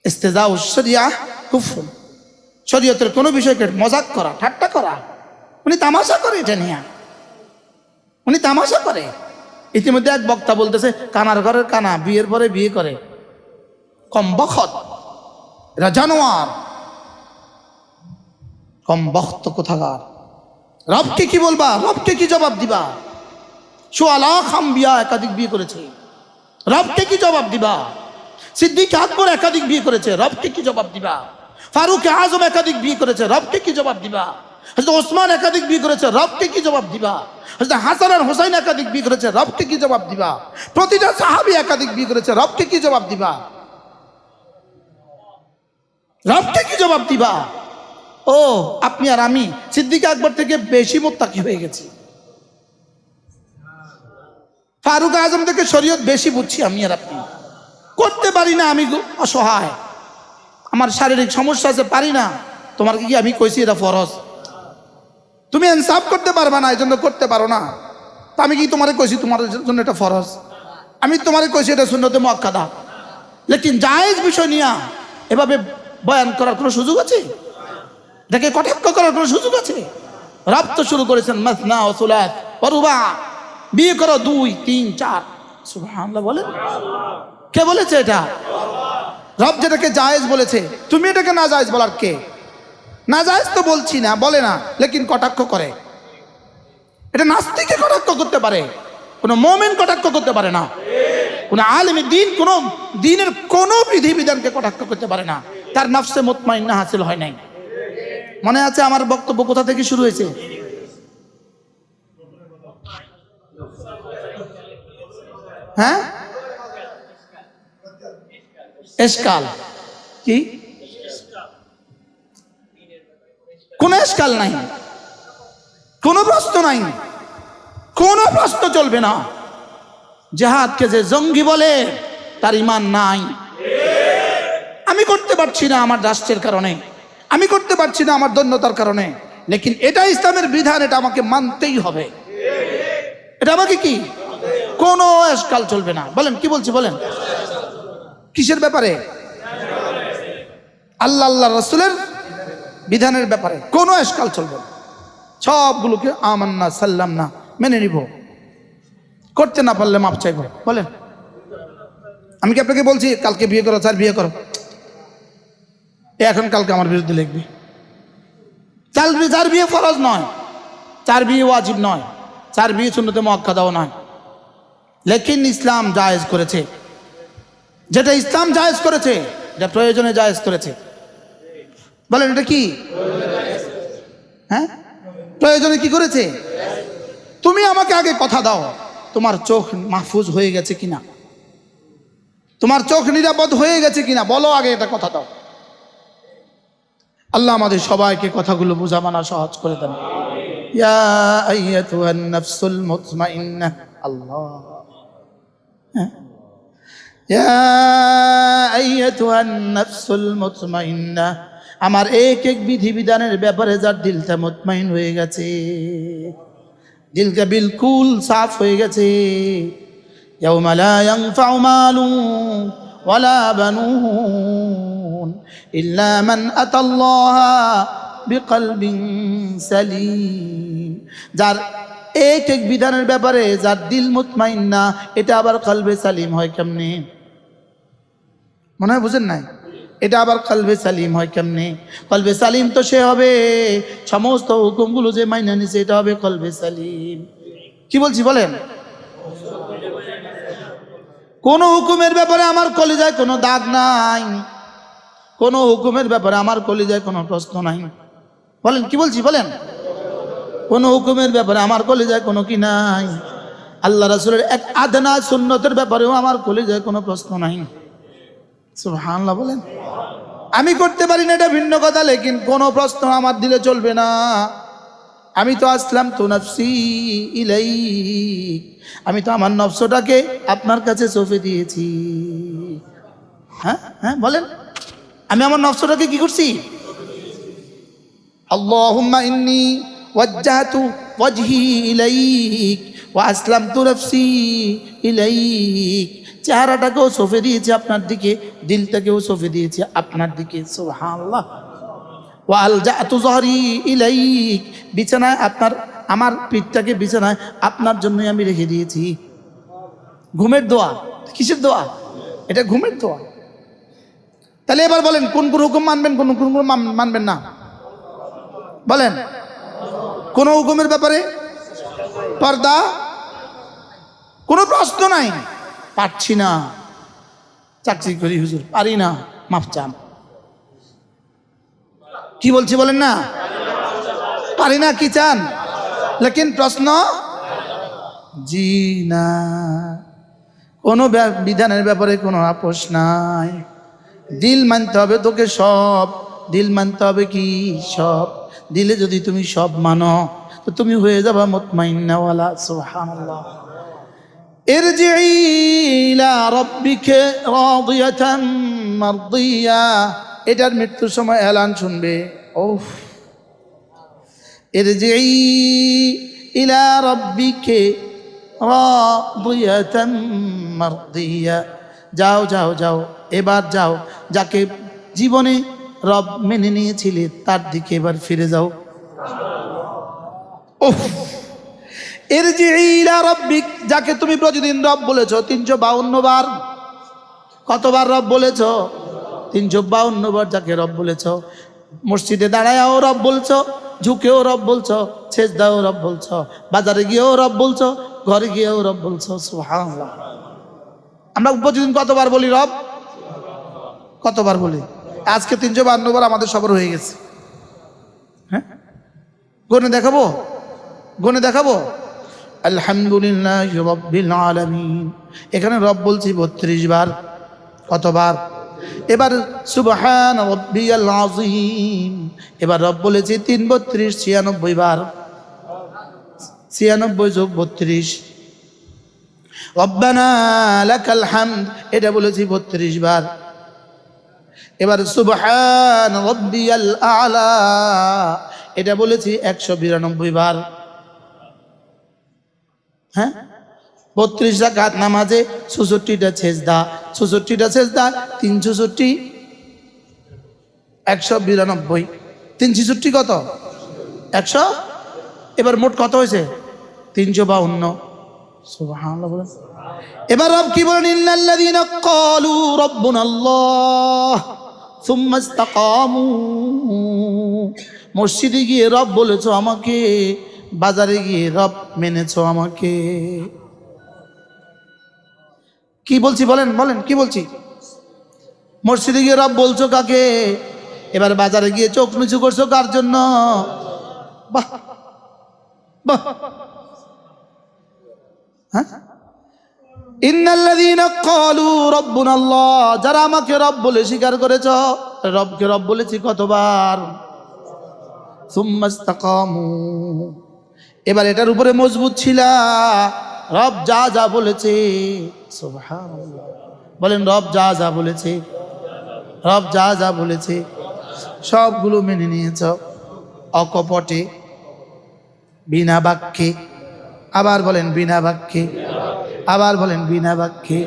ইস্তেজাউ শরিয়াহ কুফর। শরীয়তের কোনো বিষয়কে মজাক করা, ঠাট্টা করা, উনি তামাশা করে, এটা নিয়ে উনি তামাশা করে। ইতিমধ্যে এক বক্তা বলতেছে কানার ঘরের কানা বিয়ের পরে বিয়ে করে, কম বখত, এরা জানোয়ার, কম বখত কোথাকার। রবকে কি বলবা? রবকে কি জবাব দিবা? সোয়ালাখ আম্বিয়া একাধিক বিয়ে করেছে, রবকে কি জবাব দিবা? সিদ্দিক আকবর একাধিক বিয়ে করেছে, রবকে কি জবাব দিবা? ফারুক আজম একাধিক বিয়ে করেছে, রবকে কি জবাব দিবা? হযরত ওসমান একাধিক বিয়ে করেছে, রবকে কি জবাব দিবা? হযরত হাসান আর হোসাইন একাধিক বিয়ে করেছে, রবকে কি জবাব দিবা? প্রতিটা সাহাবী একাধিক বিয়ে করেছে, রবকে কি জবাব দিবা? রবকে কি জবাব দিবা? ও আপনি আর আমি সিদ্দিক আকবর থেকে বেশি মুত্তাকি হয়ে গেছি, ফারুক আজম থেকে শরীয়ত বেশি বুঝছি আমি আর আপনি। করতে পারি না, আমি অসহায়, আমার শারীরিক সমস্যা আছে, পারি না। তোমার কি আমি কইছি এটা ফরজ? তুমি ইনসাফ করতে পারবা না, এই জন্য করতে পারো না। তা আমি কি তোমারে কইছি তোমার জন্য এটা ফরজ? আমি তোমারে কইছি এটা সুন্নতে মুআক্কাদা। লেকিন জায়েজ বিষয় নিয়ে এভাবে বয়ান করার কোনো সুযোগ আছে? এটাকে কটাক্ষ করার কোনো সুযোগ আছে? রব তো শুরু করেছেন মাসনা ও সুলাস ও রুবা, বিয়ে করো 2, 3, 4। সুবহানাল্লাহ বলেন। কে বলেছে এটা? রব যেটাকে জায়েজ বলেছে, তুমি এটাকে না জায়েজ বলার কে? না জায়েজ তো বলছি না, বলে না, লেকিন কটাক্ষ করে। এটা নাস্তিকে কটাক্ষ করতে পারে, কোন মুমিন কটাক্ষ করতে পারে না। কোন আলেম দ্বীন কোন দ্বীনের কোন বিধিবিধানকে কটাক্ষ করতে পারে না, তার নফসে মুতমাইন্না হাসিল হয় নাই। মনে আছে আমার বক্তব্য কোথা থেকে শুরু হয়েছে? হ্যাঁ, এশকাল কি? কোন এশকাল নাই, কোন প্রশ্ন নাই, কোন প্রশ্ন চলবে না। জিহাদকে যে জঙ্গি বলে তার ঈমান নাই। আমি করতে পারছি না আমার রাষ্ট্রের কারণে, আমি করতে পারছি না আমার দৈন্যতার কারণে, লেকিন এটা ইসলামের বিধান, এটা আমাকে মানতেই হবে। এটা আমাকে কি কোনো এশকাল চলবে না। বলেন কি বলছি বলেন? কিসের ব্যাপারে? আল্লাহ আল্লাহ রাসূলের বিধানের ব্যাপারে কোনো এশকাল চলবে না। সবগুলোকে আমান্না সাল্লাম না মেনে নিব, করতে না পারলে মাপ চাইব। বলেন, আমি কি আপনাকে বলছি কালকে বিয়ে করো, স্যার বিয়ে করো, এখন কালকে আমার বিরুদ্ধে লিখবি? চার বিয়ে ফরজ নয়, চার বিয়ে ওয়াজিব নয়, চার বিয়ে সুন্নতে মুআক্কাদাও নয়, লেকিন ইসলাম জায়েজ করেছে। যেটা ইসলাম জায়েজ করেছে, এটা প্রয়োজনে জায়েজ করেছে। বলেন এটা কি? হ্যাঁ, প্রয়োজনে কি করেছে? তুমি আমাকে আগে কথা দাও, তোমার চোখ মাহফুজ হয়ে গেছে কিনা, তোমার চোখ নিরাপদ হয়ে গেছে কিনা, বলো আগে, এটা কথা দাও। আল্লাহ আমাদের সবাইকে কথাগুলো বোঝা মানা সহজ করে দেন। ইয়া আইয়াতুহান নাফসুল মুতমাইন্নাহ, আল্লাহ, ইয়া আইয়াতুহান নাফসুল মুতমাইন্নাহ, আমার এক এক বিধিবিধানের ব্যাপারে যার দিলটা মুতমাইন হয়ে গেছে, দিলটা বিলকুল সাফ হয়ে গেছে, ইয়াউমা লা ইয়ানফাউ মালুন ওয়ালা বানুন ইল্লা মান আতাল্লাহা বিকলবিন সালিম। যার এক এক বিধানের ব্যাপারে যার দিল মুতমাইন না, এটা আবার কলবে সালিম হয় কেমনে? মনে হয় বুঝেন নাই? এটা আবার কলবে সালিম হয় কেমনে? কলবে সালিম তো সে হবে সমস্ত হুকুমগুলো যে মাইনা নিছে, এটা হবে কলবে সালিম। কি বলছি বলেন? কোন হুকুমের ব্যাপারে আমার কলিজায় কোনো দাগ নাই, কোন হুকুমের ব্যাপারে আমার কলিজায় কোনো প্রশ্ন নাই। বলেন কি বলছি বলেন? কোন হুকুমের ব্যাপারে আমার কলিজায় কোনো কি নাই। আল্লাহ রাসূলের এক আদনা সুন্নতের ব্যাপারেও আমার কলিজায় কোনো প্রশ্ন নাই। সুবহানাল্লাহ বলেন। আমি করতে পারি না এটা ভিন্ন কথা, লেকিন কোনো প্রশ্ন আমার দিলে চলবে না। আমি তো আসলাম তো নফসি ইলাইক, আমি তো আমার নফসটাকে আপনার কাছে সঁপে দিয়েছি। হ্যাঁ হ্যাঁ বলেন, আমি আমার নফসটাকে কি করছি? আল্লাহুম্মা ইন্নী ওয়াজ্জাহতু ওয়াজহি ইলাইক ওয়া আসলামতু নফসি ইলাইক। চেহারাটাকেও সঁপে দিয়েছি আপনার দিকে, দিলটাকেও সঁপে দিয়েছি আপনার দিকে। সুবহানাল্লাহ। ওয়া আলজাতু যহরি ইলাইক, বিছানায় আপনার, আমার পিঠটাকে বিছানায় আপনার জন্যই আমি রেখে দিয়েছি। ঘুমের দোয়া। কিসের দোয়া? এটা ঘুমের দোয়া। তাহলে এবার বলেন কোন কোন হুকুম মানবেন, কোন কোন হুকুম মানবেন না? বলেন কোন হুকুমের ব্যাপারে পর্দা, কোনো প্রশ্ন নাই। পারছি না, চাকরি করি হুজুর, পারি না, মাফ চান। কি বলছি বলেন না? পারি না, কি চান? লেকিন প্রশ্ন জি না, কোনো বিধানের ব্যাপারে কোনো আপোষ নাই। দিল মানতে হবে তোকে সব, দিল মানতে হবে কি সব। দিলে যদি তুমি সব মানো তো তুমি হয়ে যাবা মুতমাইন্নাওয়ালা। সুবহানাল্লাহ। ইরজিই ইলা রাব্বিকা রাদিয়াতাম মারদিয়া, এটার মৃত্যুর সময় এলান শুনবে। ওহ, ইরজিই ইলা রাব্বিকা রাদিয়াতাম মারদিয়া, যাও যাও যাও, এবার যাও, যাকে জীবনে রব মেনে নিয়েছিলে তার দিকে এবার ফিরে যাও। ওহ, ইরজিই ইলা রাব্বিক, যাকে তুমি প্রতিদিন রব বলেছো 352 বার। কতবার রব বলেছো? 352 বার যাকে রব বলেছো। মসজিদে দাঁড়ায়ও রব বলছো, ঝুঁকেও রব বলছো, সেজদাও রব বলছো, বাজারে গিয়েও রব বলছো, ঘরে গিয়েও রব বলছো। সুবহানাল্লাহ। আমরা প্রতিদিন কতবার বলি রব? কতবার বলি? আজকে 352 বার আমাদের সবার হয়ে গেছে। হ্যাঁ, গনে দেখাবো, গনে দেখাবো। আলহামদুলিল্লাহ রাব্বিল আলামিন, এখানে রব বলছি 32 বার। কতবার? এবার সুবহান রাব্বিয়াল আযীম, এবার রব বলেছি 3 32 96 বার। 96 যোগ 32, রব্বানা লাকাল হামদ, এটা বলেছি 32 বার। এবার সুবহান রাব্বিয়াল আ'লা, এটা বলেছি 192 বার। হ্যাঁ, 32 রাকাত নামাজে 64টা সেজদা, 64টা সেজদা 364, 192, 366 কত? 100। এবার মোট কত হয়েছে? 352। সুবহানাল্লাহ বলেন। এবার রব কি বলেন? ইন্নাল্লাযীনা ক্বালু রাব্বুনাল্লাহ সুম্মা ইসতাকামু, মসজিদে গিয়ে রব বলেছো আমাকে, বাজারে গিয়ে রব মেনেছো আমাকে। কি বলছি বলেন, বলেন কি বলছি? মসজিদে গিয়ে রব বলছো কাকে? এবার বাজারে গিয়ে চোখ নিচু করছো কার জন্য? বাহ বাহ। হ্যাঁ, ইন্নাল্লাযীনা ক্বালু রাব্বুনাল্লাহ, যারা আমাকে রব বলে স্বীকার করেছ। রবকে রব বলেছি কতবার? সুম্মা ইসতাকামু, এবার এটার উপরে মজবুত ছিলা। রব যা যা বলেছে, সুবহানাল্লাহ বলেন, রব যা যা বলেছে, রব যা যা বলেছে সবগুলো মেনে নিয়েছ অকপটে, বিনা বাক্যে। আবার বলেন বিনা বাক্যে, আবার বলেন বিনা বাক্যে।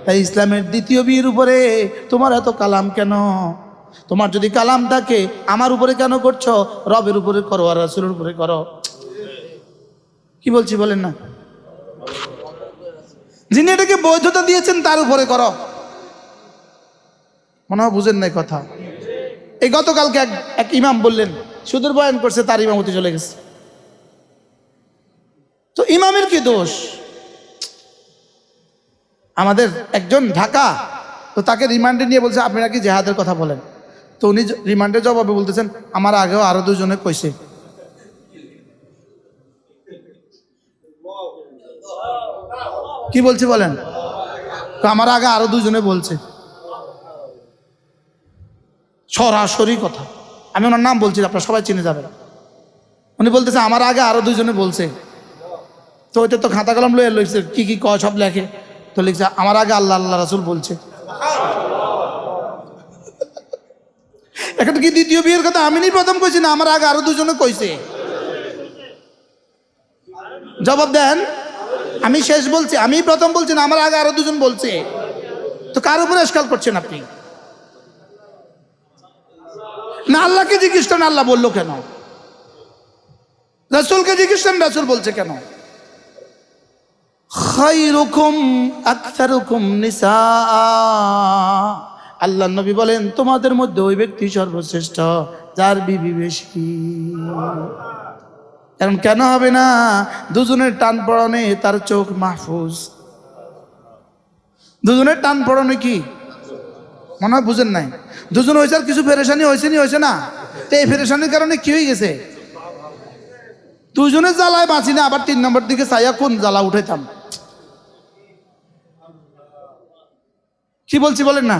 তাই ইসলামের দ্বিতীয় বিয়ের উপরে তোমার এত কালাম কেন? তোমার যদি কালাম থাকে আমার উপরে কেন করছো? রবের উপরে করো আর রাসূলের উপরে করো। কি বলছি বলেন না? যিনি এটাকে বৈধতা দিয়েছেন তার উপরে করো। মনে হয় বুঝেন নাই কথা। এই গতকালকে এক ইমাম বললেন, সুদের বয়ান করছে, তার ইমামতি চলে গেছে। তো ইমামের কি দোষ? আমাদের একজন ঢাকা, তো তাকে রিমান্ডে নিয়ে বলছে আপনি নাকি জেহাদের কথা বলেন। তো উনি রিমান্ডের জবাবে বলতেছেন আমার আগেও আরো 2 জনে কইছে। কি বলছি বলেন? তো আমার আগে আরো 2 জনে বলছে, সরাসরি কথা। আমি ওনার নাম বলছি, আপনারা সবাই চিনে যাবেন। উনি বলতেছে আমার আগে আরো 2 জনে বলছে। তো ওইটা তো খাতা কলম লয়ে লইছে, কি কি কয় সব লেখে। তো লিখছে আমার আগে আল্লাহ আল্লাহ রাসূল বলছে। এখন কি দ্বিতীয় বিয়ের কথা আমি নি প্রথম কইছি না আমার আগে আরো 2 জনে কইছে? জবাব দেন। আমি শেষ বলছি, আমি প্রথম বলছি না, আমার আগে আরো 2 জন বলছে। তো কার উপরে এশকাল করছেন আপনি? না আল্লাহকে জিজ্ঞেস করেন আল্লাহ বললো কেন, রাসূলকে জিজ্ঞেস করেন রাসূল বলছে কেন। খায়রুকুম আকসারুকুম নিসা, আল্লাহ নবী বলেন তোমাদের মধ্যে ওই ব্যক্তি সর্বশ্রেষ্ঠ যার বিবি বেশি। এখন কেন হবে না? 2 জনের টান পড়ানে তার চোখ মাহফুজ। 2 জনের টান পড়ানো কি মনে হয় বুঝেন নাই? 2 জন হয়েছে আর কিছু পেরেশানি হয়েছে নি, হয়েছে না? তো এই ফেরেশানির কারণে কি হয়ে গেছে, দুজনে জ্বালায় বাঁচি না, আবার 3 নম্বর দিকে চাইয়া কোন জ্বালা উঠাইতাম। কি বলছি বলেন না?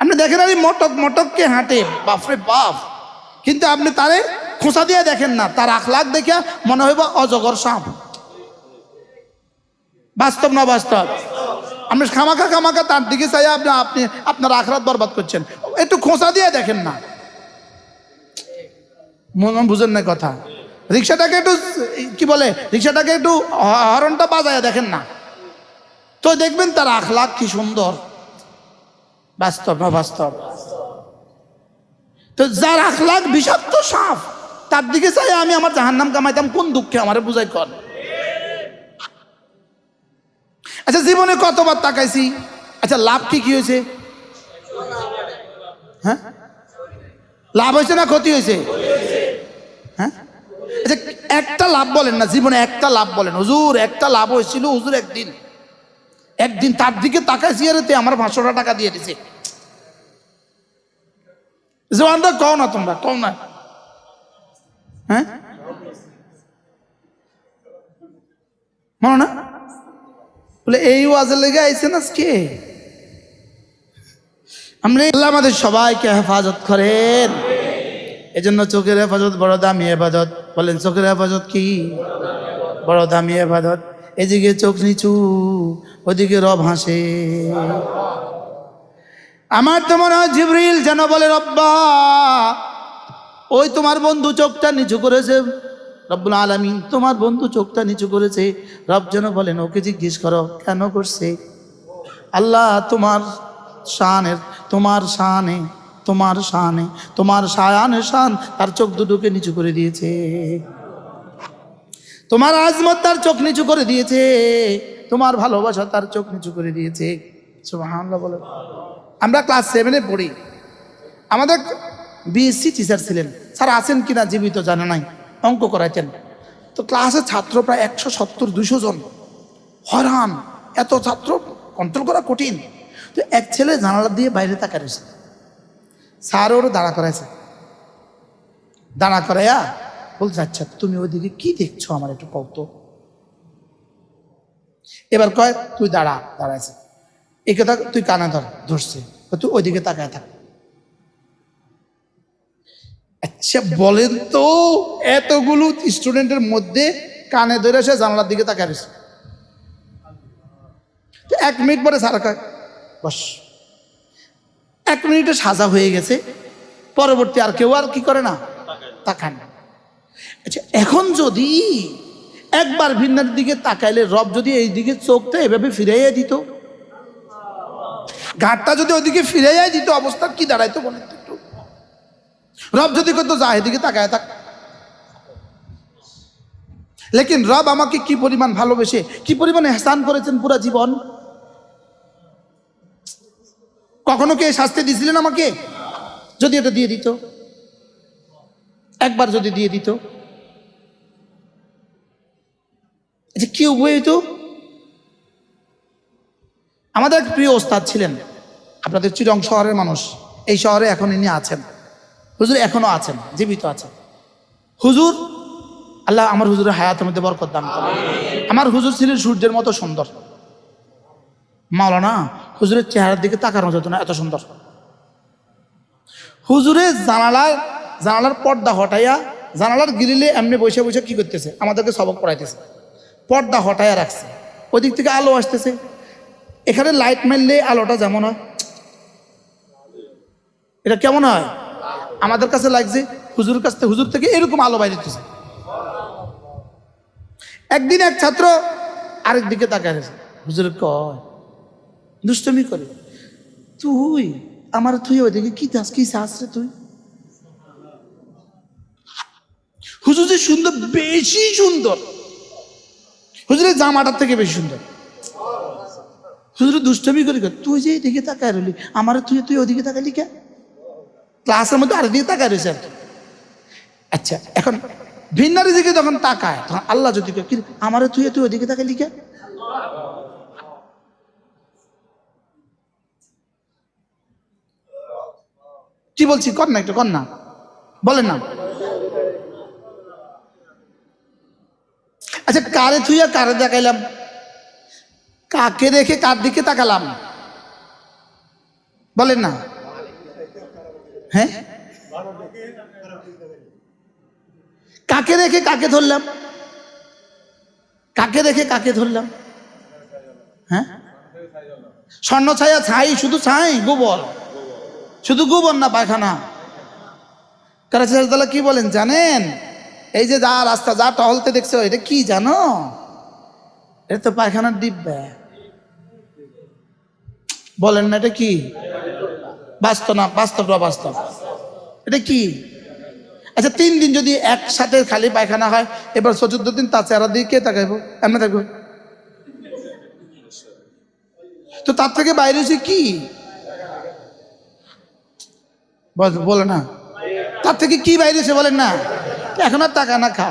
আপনি দেখেন আর মটক মটককে হাঁটে, বাপরে বাপ, কিন্তু আপনি তারে খোঁচা দিয়ে দেখেন না, তার আখলাক দেখে মনে হইব অজগর সাপ। বাস্তব না বাস্তব? আপনি খামাকা তার দিকে চাই আপনি আপনার আখরাত বরবাদ করছেন। একটু খোঁচা দিয়ে দেখেন না, মন বুঝেন না কথা। রিক্সাটাকে একটু কি বলে, রিক্সাটাকে একটু হরনটা বাজায় দেখেন না, তো দেখবেন তার আখলাক কি সুন্দর। বাস্তব না বাস্তব? তো যার আখলাক বিষাক্ত সাপ, তার দিকে চাই আমি আমার জাহান্নাম কামাইতাম কোন দুঃখে, আমারে বুঝাই কর। আচ্ছা জীবনে কতবার তাকাইছি, আচ্ছা লাভ কি হয়েছে? হ্যাঁ, লাভ হয়েছে না ক্ষতি হয়েছে? হ্যাঁ, আচ্ছা একটা লাভ বলেন না, জীবনে একটা লাভ বলেন। হুজুর একটা লাভ হয়েছিল হুজুর, একদিন তার দিকে তাকাইছি আর আমার 500 টাকা দিয়ে দিছে। জওয়ানরা কও না, তোমরা কও না। হ্যাঁ, মনে না বলে এই ওয়াজের লেগে আইছেন আজকে। আমরা আল্লাহ আমাদের সবাইকে হেফাজত করেন। এজন্য চোখের হেফাজত বড় দামি ইবাদত। বলেন চোখের হেফাজত কি বড় দামি ইবাদত। এদিকে চোখ নিচু, ওদিকে রব হাসে। আমার তো মনে হয় জিবরিল যেন বলে রব্বা, ওই তোমার বন্ধু চোখটা নিচু করেছে, রব্বুল আলামিন তোমার বন্ধু চোখটা নিচু করেছে। রব যেন বলেন ওকে জিজ্ঞেস করো কেন করছে। আল্লাহ তোমার শানের, তোমার শানে, তোমার শানে, তোমার শায়ানে শান তার চোখ দুটোকে নিচু করে দিয়েছে। তোমার আজমত তার চোখ নিচু করে দিয়েছে, তোমার ভালোবাসা তার চোখ নিচু করে দিয়েছে। সুবহানাল্লাহ বলে। আমরা ক্লাস 7-এ পড়ি, আমাদের বিএসসি টিচার ছিলেন, স্যার আছেন কিনা জীবিত জানা নাই, অঙ্ক করাইতেন। তো ক্লাসের ছাত্র প্রায় 170-200 জন, হয়রান, এত ছাত্র কন্ট্রোল করা কঠিন। তো এক ছেলে জানালা দিয়ে বাইরে তাকা রয়েছে, স্যার ওর দাঁড়া করাইছে, দাঁড়া করাইয়া বলছে আচ্ছা তুমি ওইদিকে কি দেখছো আমার একটু কত। এবার কয় তুই দাঁড়াইছে, এই কথা তুই কানে ধরছে, তুই ওইদিকে তাকায় থাক। আচ্ছা বলেন তো, এতগুলো স্টুডেন্টের মধ্যে কানে ধরে সে জানলার দিকে তাকায় রয়েছে। 1 মিনিট পরে স্যার কয় বস। 1 মিনিটে সাজা হয়ে গেছে, পরবর্তী আর কেউ আর কি করে না, তাকায় না। আচ্ছা এখন যদি একবার ভিন্নার দিকে তাকাইলে রব যদি এই দিকে চোখটা এভাবে ফিরাইয়া দিত, ঘাটটা যদি ওইদিকে ফিরাইয়া দিত, অবস্থা কি দাঁড়াইতো বলেন তো একটু। রব যদি করতো যা এদিকে তাকায় থাক। লেকিন রব আমাকে কি পরিমাণ ভালোবেসে, কি পরিমাণ এহসান করেছেন পুরা জীবন। কখনো কে শাস্তি দিয়েছিলেন আমাকে? যদি এটা দিয়ে দিত, একবার যদি দিয়ে দিত, যে কি উপায় হইতো। আমাদের এক প্রিয় ওস্তাদ ছিলেন, আপনাদের চিরং শহরের মানুষ, এই শহরে এখন ইনি আছেন, হুজুর এখনো আছেন, জীবিত আছেন। হুজুর, আল্লাহ আমার হুজুরের হায়াতের মধ্যে বরকত দান করেন। আমার হুজুর ছিলেন সূর্যের মতো সুন্দর। মাওলানা হুজুরের চেহারার দিকে তাকানো যেত না, এত সুন্দর। হুজুরের জানালার পর্দা হটাইয়া, জানালার গ্রিলে এমনি বসে বসে কি করতেছে, আমাদেরকে সবক পড়াইতেছে। পর্দা হটাইয়া রাখছে, ওদিক থেকে আলো আসতেছে, এখানে লাইট মারলে আলোটা যেমন হয়, এটা কেমন হয় আমাদের কাছে লাগছে, হুজুরের কাছ থেকে, হুজুর থেকে এরকম আলো বাইরে দিতেছে। একদিন এক ছাত্র আরেক দিকে তাকায় রয়েছে, হুজুর কয় দুষ্টমি করে, তুই আমার তুই ওইদিকে কি দাস কি চাস রে তুই। হুজুর যে সুন্দর, বেশি সুন্দর, হুজুরের জামাটার থেকে বেশি সুন্দর। হুজুর দুষ্টমি করে, তুই যে এদিকে তাকায় রইলি, আমার তুই ওদিকে তাকালি কে? ক্লাসের মধ্যে আরেকদিকে তাকায় রয়েছে আর কি। আচ্ছা এখন ভিন্নারের দিকে যখন তাকায়, তখন আল্লাহ যদি আমার তুই ওদিকে তাকালি কে? কি বলছি কর না, একটু কর না, বলেন না। আচ্ছা, কারে থুইয়া কারে দেখাইলাম? কাকে রেখে কার দিকে তাকালাম? বলেন না। হ্যাঁ, কাকে রেখে কাকে ধরলাম? কাকে রেখে কাকে ধরলাম? হ্যাঁ, স্বর্ণ ছায়া, ছাই, শুধু ছাই, গোবর, শুধু গোবর না পায়খানা। কারণ কি বলেন জানেন? এই যে যা রাস্তা যা টহলতে দেখছো, এটা কি জানো? এটা তো পায়খানার ডিব্বা। বলেন না, এটা কি? বাস্তব না, বাস্তবটা বাস্তব। এটা কি? আচ্ছা, 3 দিন যদি একসাথে খালি পায়খানা হয়, এবার 14 দিন তার চেহারা দিয়ে কে তাকাইবো? এমনি থাকবো। তো তার থেকে বাইরে হচ্ছে কি? বলে না, তার থেকে কি বাইরে হচ্ছে বলেন না? এখন আর টাকা না খা।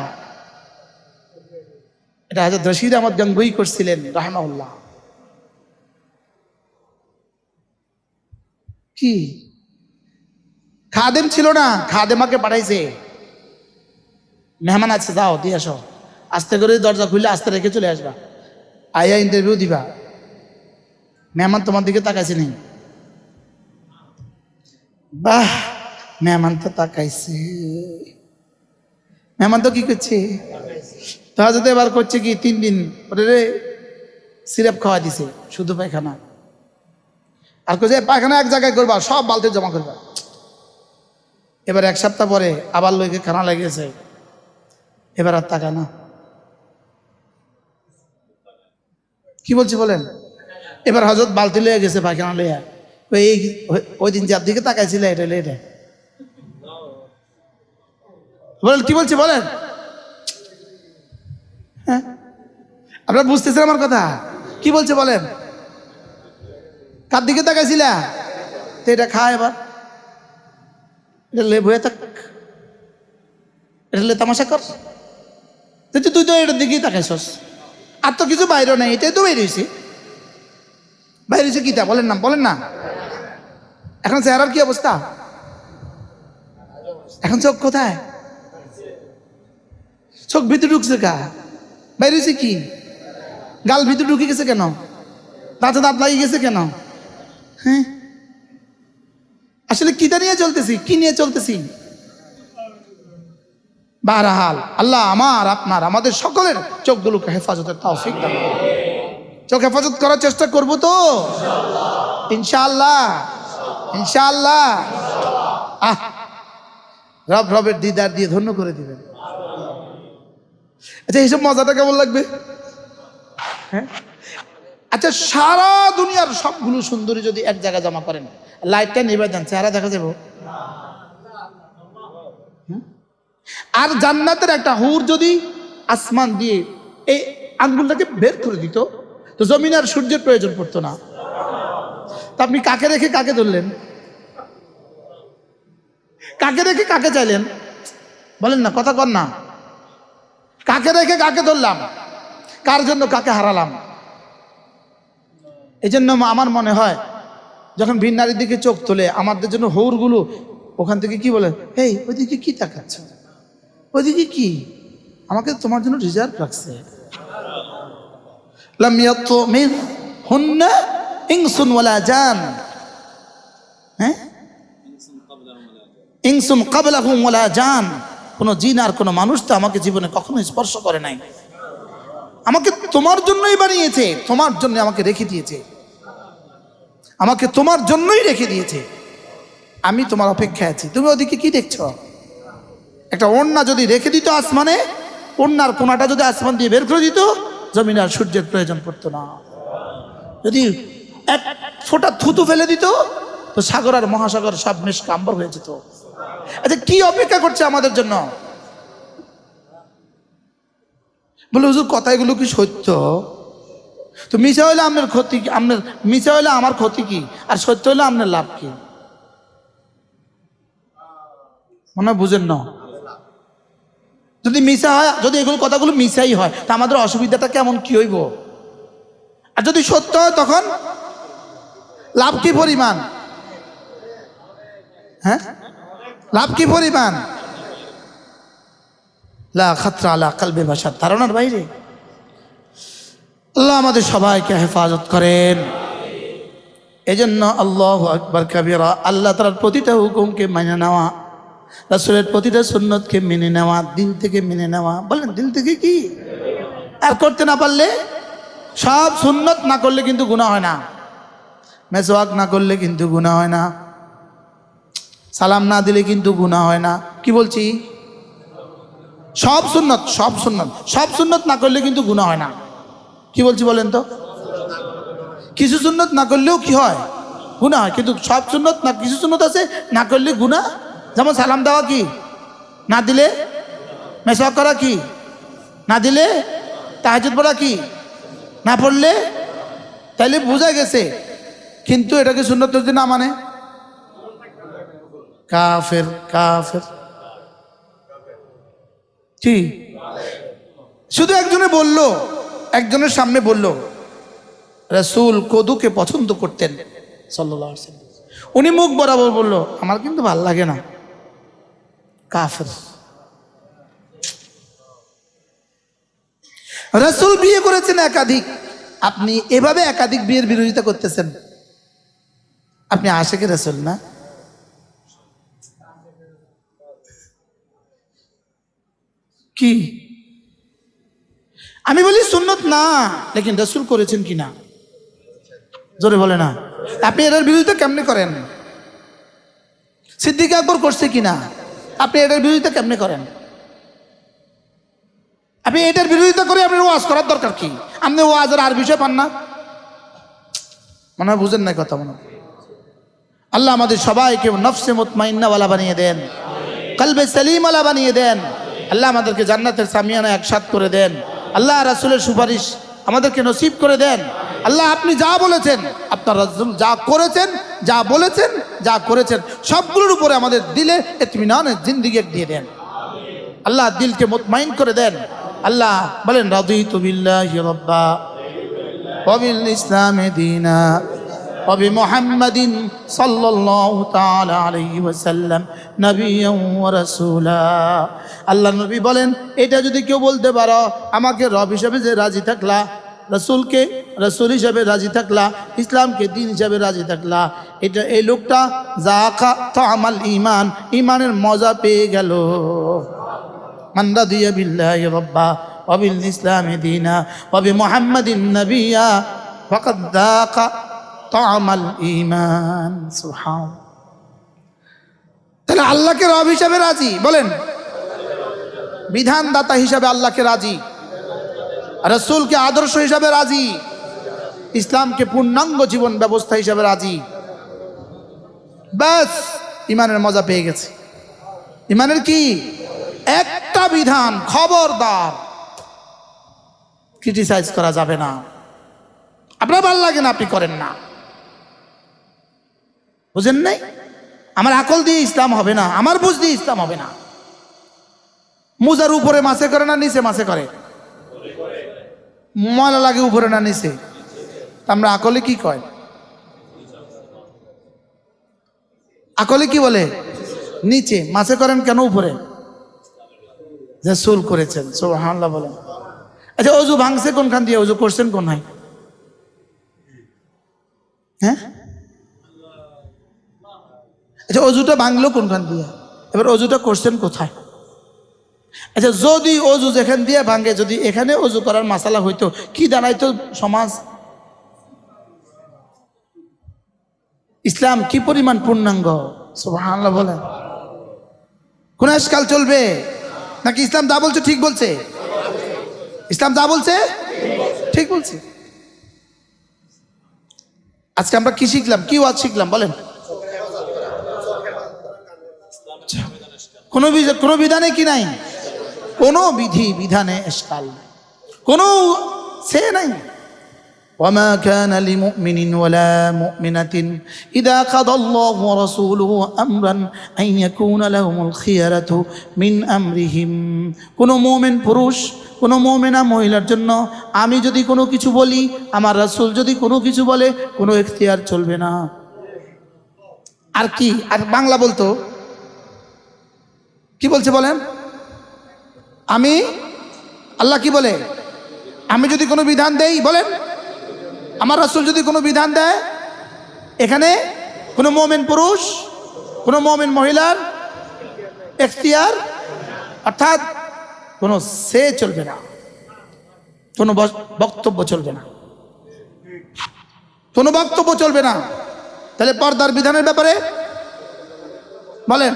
এটা হযরত রশিদ আহমদ গঙ্গোয়ী করছিলেন রাহিমাহুল্লাহ। কি খাদেম ছিল না, খাদেমাকে পাঠাইছে, মেহমান আছে যাও দিয়ে আসো, আস্তে করে দরজা খুললে আস্তে রেখে চলে আসবা, আইয়া ইন্টারভিউ দিবা। মেহমান তোমার দিকে তাকাইছে নি? বাহ, মেহমান তো তাকাইছে। মেহমান তো কি করছে? তাহলে এবার করছে কি, 3 দিন পরে সিরাপ খাওয়া দিছে, শুধু পায়খানা। আর কে পায়খানা এক জায়গায় করবা, সব বালতি জমা করবা। এবার 1 সপ্তাহ পরে আবার লইকে খানা লেগেছে, এবার আর তাকায় না। কি বলছি বলেন? এবার হযরত বালতি লয়ে গেছে পায়খানা লইয়া, ওই দিন যার দিকে তাকাইছিল এটা এটা বলেন, কি বলছি বলেন? হ্যাঁ, আপনারা বুঝতেছেন আমার কথা? কি বলছে বলেন? কার দিকে তাকাইছিলা? তো এটা খা, এবার এটা লে বয়ে থাক, এটা লে তামাশা কর। তুই তো এটার দিকেই তাকাইছস, আর তো কিছু বাইরে নাই, এটাই তো বাইরে হয়েছে। বাইরে হয়েছে কিটা বলেন না, বলেন না। এখন চেহারার কি অবস্থা? এখন চোখ কোথায়? চোখ ভিতরে ঢুকছে কা? বাইরে হয়েছে কি? গাল ভিতরে ঢুকে গেছে কেন? দাঁতে দাঁত লাগিয়ে গেছে কেন? হ্যাঁ, আসলে কিটা নিয়ে চলতেছি, কি নিয়ে চলতেছি? বারহাল আল্লাহ আমার আপনার আমাদের সকলের চোখগুলোকে হেফাজতের তৌফিক দান। চোখ হেফাজত করার চেষ্টা করবো তো ইনশাআল্লাহ, ইনশাআল্লাহ। রবের দিদার দিয়ে ধন্য করে দিবেন। আচ্ছা, এইসব মজাটা কেমন লাগবে? হ্যাঁ, আচ্ছা, সারা দুনিয়ার সবগুলো সুন্দরী যদি এক জায়গায় জমা করেন, লাইটটা নিবে দেন, চেহারা দেখা যাবো? আর জান্নাতের একটা হুর যদি আসমান দিয়ে এই আঙ্গুলটাকে বের করে দিত, তো জমিন আর সূর্যের প্রয়োজন পড়তো না। তা আপনি কাকে রেখে কাকে ধরলেন? কাকে রেখে কাকে চাইলেন? বলেন না, কথা কর না। কাকে রেখে কাকে ধরলাম? কার জন্য কাকে হারালাম? এই জন্য আমার মনে হয় যখন ভিন নারীর দিকে চোখ তোলে, আমাদের জন্য হৌরগুলো ওখান থেকে কি বলে, এই ওইদিকে কি তাকাচ্ছ, ওইদিকে কি, আমাকে তোমার জন্য রিজার্ভ রাখছে। লাম ইয়াতুমিনহুন্না ইনসুন ওয়ালা জান। হ্যাঁ, ইনসুন ক্বাবলাহুম ওয়ালা জান। কোনো জিন আর কোনো মানুষ তো আমাকে জীবনে কখনো স্পর্শ করে নাই। আমাকে তোমার জন্যই বানিয়েছে, তোমার জন্য আমাকে রেখে দিয়েছে, আমাকে তোমার জন্যই রেখে দিয়েছে। আমি তোমার অপেক্ষায় আছি, তুমি ওদিকে কি দেখছো? একটা ওড়না যদি রেখে দিত আসমানে, ওড়নার কোনাটা যদি আসমান দিয়ে বের করে দিত, জমিনে আর সূর্যের প্রয়োজন পড়তো না। যদি 1 ফোঁটা থুতু ফেলে দিত, তো সাগর আর মহাসাগর সব নিষ্কাম্বর হয়ে যেত। আচ্ছা, কি অপেক্ষা করছে আমাদের জন্য? বলে হুজুর কথাগুলো কি সত্য? তো মিশা হইলে আপনার ক্ষতি কি? আপনার মিশা হইলে আমার ক্ষতি কি? আর সত্য হইলে আপনার লাভ কি? মনে হয় বুঝেন না। যদি মিশা হয়, যদি এগুলো কথাগুলো মিশাই হয়, তা আমাদের অসুবিধাটা কেমন কি হইব? আর যদি সত্য হয়, তখন লাভ কি পরিমাণ? হ্যাঁ, লাভ কি পরিমাণ? লা খাতরা আলা কালবে বাশার, ধারণার বাইরে। আল্লাহ আমাদের সবাইকে হেফাজত করেন। এজন্য আল্লাহু আকবার কাবীরা, আল্লাহ তাআলার প্রতিটা হুকুমকে মেনে নেওয়া, রাসূলের প্রতিটা সুন্নতকে মেনে নেওয়া, দিল থেকে মেনে নেওয়া। বলেন দিল থেকে কি? আর করতে না পারলে, সব সুন্নত না করলে কিন্তু গুনাহ হয় না। মেসওয়াক না করলে কিন্তু গুনাহ হয় না, সালাম না দিলে কিন্তু গুনাহ হয় না। কি বলছি? সব সুন্নত, সব সুন্নত, সব সুন্নত না করলে কিন্তু গুনাহ হয় না। কি বলছি বলেন তো? কিছু সুন্নত না করলেও কি হয়? গুনাহ হয়। কিন্তু সব সুন্নত না, কিছু সুন্নত আছে না করলে গুনাহ। যেমন সালাম দেওয়া কি না দিলে, মেসওয়াক করা কি না দিলে, তাহাজ্জুদ পড়া কি না পড়লে, তাইলে বোঝা গেছে। কিন্তু এটাকে সুন্নত যদি না মানে, কাফের। কাফের কি? শুধু একজনে বলল, একজনের সামনে বলল রাসূল কদুকে পছন্দ করতেন সাল্লাল্লাহু আলাইহি ওয়াসাল্লাম, উনি মুখ বরাবর বলল আমার কিন্তু ভাল লাগে না। কাফের। রাসূল বিয়ে করেছেন একাধিক, আপনি এভাবে একাধিক বিয়ের বিরোধিতা করতেছেন, আপনি আশিকে রাসূল না? কি? আমি বলি সুন্নত না, লেকিন রাসূল করেছেন কিনা জোরে বলে না। আপনি এটার বিরোধিতা কেমনে করেন? সিদ্দিক আকবর করছে কিনা, আপনি এটার বিরোধিতা কেমনে করেন? আপনি এটার বিরোধিতা করে আপনার ওয়াজ করার দরকার কি? আপনি ওয়াজের আর বিষয় পান না, মনে হয় বুঝেন না কথা। মনে হয় আল্লাহ আমাদের সবাইকে নফসে মুতমাইন্নাওয়ালা বানিয়ে দেন, কলবে সালিমওয়ালা বানিয়ে দেন। আল্লাহ আমাদেরকে জান্নাতের সামিয়ানা একসাথ করে দেন। আল্লাহ রাসূলের সুপারিশ আমাদেরকে নসিব করে দেন। আল্লাহ আপনি যা বলেছেন, আপনার রাসূল যা করেছেন, যা বলেছেন, যা করেছেন, সবগুলোর উপরে আমাদের দিলে ইতমিনানের জিন্দেগি দিয়ে দেন। আল্লাহ দিলকে মুতমাইন করে দেন। আল্লাহ বলেন রাদিতু বিল্লাহি রাব্বা ওয়া বিল ইসলামি দীনা ওয়া বিমুহাম্মাদিন সাল্লাল্লাহু তাআলা আলাইহি ওয়াসাল্লাম নবিয়্যান ওয়া রাসূলা। আল্লাহ নবী বলেন, এটা যদি কেউ বলতে পারো আমাকে রব হিসেবে যে রাজি থাকলা, রাসূলকে রাসূল হিসেবে রাজি থাকলা, ইসলামকে দ্বীন হিসেবে রাজি থাকলা, এটা এই লোকটা যাকা তামাল ঈমান, ঈমানের মজা পেয়ে গেল। মান রাদিয়া বিল্লাহি রাব্বা ওয়া বিল ইসলামি দীনা ওয়া বিমুহাম্মাদিন নাবিয়্যা ফাকাদ যাকা তামাল ঈমান। সুবহানাল্লাহ। তাহলে আল্লাহকে রব হিসাবে রাজি, বলেন বিধানদাতা হিসাবে আল্লাহকে রাজি, রাসূলকে আদর্শ হিসাবে রাজি, ইসলামকে পূর্ণাঙ্গ জীবন ব্যবস্থা হিসাবে রাজি। ব্যাস ঈমানের মজা পেয়ে গেছে। ঈমানের কি? একটা বিধান খবরদার ক্রিটিসাইজ করা যাবে না। আপনার ভালো লাগে না, আপনি করেন না, বুঝেন নাই? আমার আকল দিয়ে ইসলাম হবে না, আমার বুঝ দিয়ে ইসলাম হবে না। মোজার উপরে মাছে করে না নিচে মাছে করে? ময়লা লাগে উপরে না নিচে? আমরা আকলে কি কয়? আকলে কি বলে? নিচে। মাছে করেন কেন উপরে? রাসূল করেছেন, সুবহানাল্লাহ বলেন। আচ্ছা ওযু ভাঙছে কোনখান দিয়ে, ওযু করছেন কোন হয়? হ্যাঁ, আচ্ছা ওযুটা ভাঙলো কোনখান দিয়ে, এবার ওযুটা করছেন কোথায়? আচ্ছা যদি ওযু যেখান দিয়ে ভাঙে, যদি এখানে ওযু করার মাসালা হইতো, কি দাঁড়াইতো সমাজ? ইসলাম কি পরিমাণ পূর্ণাঙ্গ, সুবহানাল্লাহ বলেন। কোন আজকাল চলবে নাকি ইসলাম যা বলছে ঠিক বলছে? ইসলাম যা বলছে ঠিক বলছে। আজকে আমরা কি শিখলাম, কি ওয়াজ শিখলাম বলেন? কোনো বিধানে কি নাই, কোনো বিধি বিধানে ইশকাল নাই, কোনো সে নাই। وما كان لمؤمن ولا مؤمنة إذا قضى الله ورسوله أمرا أن يكون لهم الخيرة من أمرهم। কোনো মুমিন পুরুষ, কোনো মুমিনা মহিলার জন্য আমি যদি কোনো কিছু বলি, আমার রাসূল যদি কোনো কিছু বলে, কোনো ইখতিয়ার চলবে না। আর কি আর বাংলা বলতো কি বলছে বলেন? আমি আল্লাহ কি বলে? আমি যদি কোনো বিধান দেই, বলেন, আমার রাসূল যদি কোনো বিধান দেয়, এখানে কোনো মুমিন পুরুষ কোনো মুমিন মহিলার এখতিয়ার অর্থাৎ কোনো সে চলবে না, কোনো বক্তব্য চলবে না, কোনো বক্তব্য চলবে না। তাহলে পর্দার বিধানের ব্যাপারে বলেন,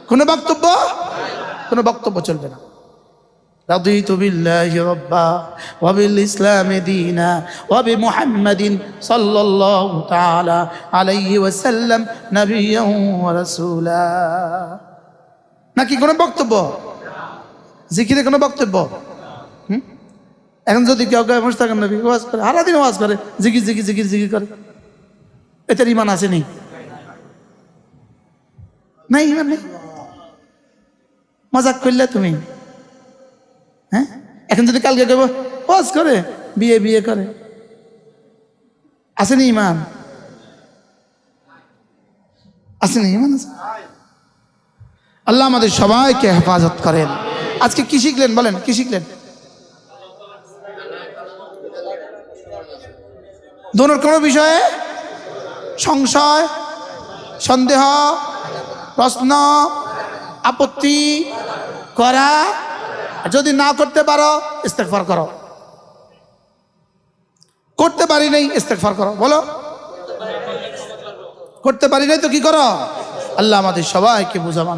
কোনো বক্তব্য চলবে না। রাদিতু বিল্লাহি রাব্বা ওয়া বিল ইসলামি দীনা ওয়া বিমুহাম্মাদিন সাল্লাল্লাহু তাআলা আলাইহি ওয়াসাল্লাম নাবিয়্যান ওয়া রাসূলা। নাকি কোনো বক্তব্য? জিকিরে কোনো বক্তব্য? এখন যদি কেউ কেউ মুস্তাকাম নবী ওয়াজ করে, সারাদিন ওয়াজ করে, জিকির করে, এটার ইমান আছে নেই? নাই, ইমান নেই। মজাক করলে তুমি, হ্যাঁ? এখন যদি কালকে কেউ ওয়াজ করে, বিয়ে করে, আসেনি ইমান? আসেনি ইমান? আছে। আল্লাহ আমাদের সবাইকে হেফাজত করেন। আজকে কি শিখলেন বলেন, কি শিখলেন? দোনোর কোনো বিষয়ে সংশয়, সন্দেহ, প্রশ্ন, আপত্তি করা, যদি না করতে পারো ইস্তেগফার করো, করতে পারি নাই ইস্তেগফার করো। বলো, করতে পারি নাই তো কি করো? আল্লাহ আমাদের সবাইকে বুঝাবানা।